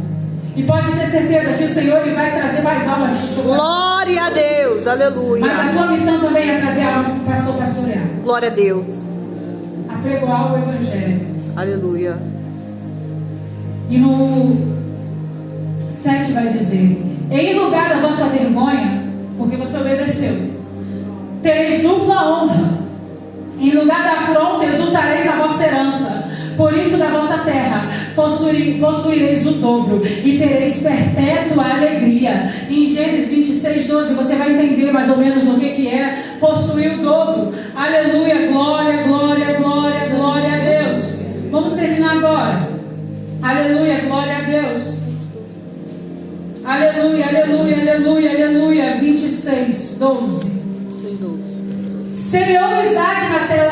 E pode ter certeza que o Senhor ele vai trazer mais almas para o seu pastor. Glória a Deus, aleluia. Mas a tua missão também é trazer almas para o pastor pastorear. Glória a Deus. Apregoar o Evangelho. Aleluia. E no 7 vai dizer: em lugar da vossa vergonha, porque você obedeceu, tereis dupla honra. Em lugar da afronta, exultareis a vossa herança. Por isso, da vossa terra possuireis o dobro e tereis perpétua alegria. Em Gênesis 26, 12, você vai entender mais ou menos o que é possuir o dobro. Aleluia, glória, glória, glória, glória a Deus. Vamos terminar agora. Aleluia, glória a Deus. Aleluia, aleluia, aleluia, aleluia. 26, 12. Semeou Isaac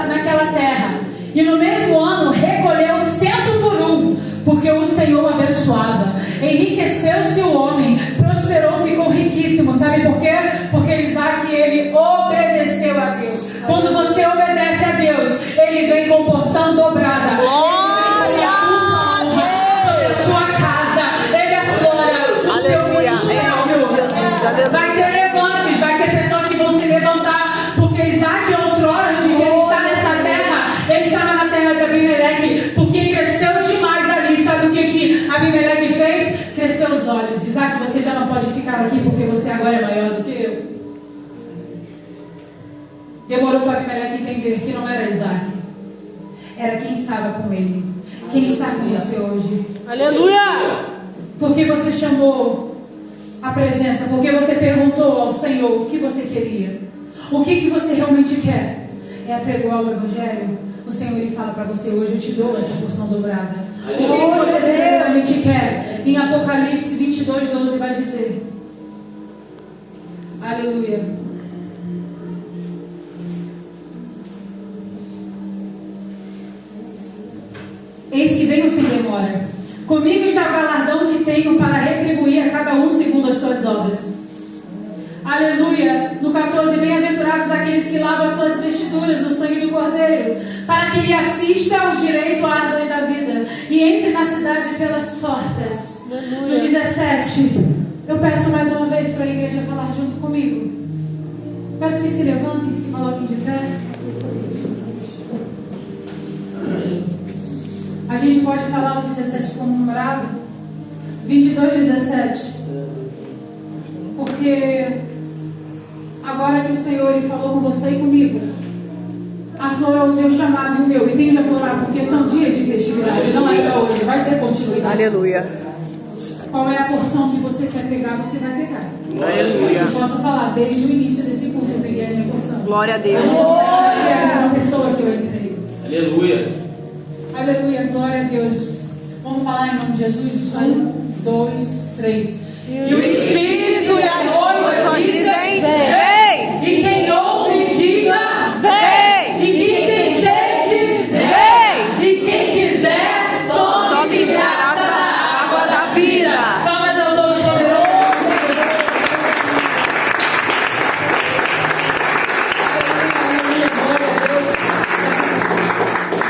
naquela terra, e no mesmo ano recolheu 100 por 1, porque o Senhor abençoava. Enriqueceu-se o homem, prosperou, ficou riquíssimo. Sabe por quê? Porque Isaac, ele obedeceu a Deus. Quando você obedece a Deus, ele vem com porção dobrada. Glória a Deus. Sua casa, ele aflora o seu ministério. Vai ter levantes, vai ter pessoas que vão se levantar, porque Isaac, outrora, antes de ele estar nessa terra, ele estava na terra de Abimeleque, porque cresceu demais ali. Sabe o que Abimeleque fez? Cresceu os olhos. Isaac, você já não pode ficar aqui, porque você agora é maior do que eu. Demorou para Abimeleque entender que não era Isaac, era quem estava com ele. Quem está com você hoje? Aleluia! Porque você chamou a presença, porque você perguntou ao Senhor o que você queria, o que você realmente quer. É apregoar o Evangelho. O Senhor ele fala para você hoje: eu te dou essa porção dobrada. O que você realmente quer? Em Apocalipse 22, 12 vai dizer: aleluia. Eis que venho sem demora. Comigo está o galardão que tenho para retribuir a cada um segundo as suas obras. Aleluia. No 14, bem-aventurados aqueles que lavam as suas vestiduras no sangue do Cordeiro, para que lhe assista o direito à árvore da vida e entre na cidade pelas portas. No 17, eu peço mais uma vez para a igreja falar junto comigo. Peço que se levantem e se coloquem de pé. A gente pode falar o 17 como numerado? 22, 17. Porque agora que o Senhor ele falou com você e comigo, aflorou o teu chamado e o meu. E tem de aflorar, porque são dias de festividade, não é só hoje, vai ter continuidade. Aleluia. Qual é a porção que você quer pegar, você vai pegar. Aleluia. Eu posso falar, desde o início desse culto eu peguei a minha porção. Glória a Deus. Eu não sei que é a mesma pessoa que eu entrei. Aleluia. Aleluia, glória a Deus. Vamos falar em nome de Jesus? 1, 2, 3. E o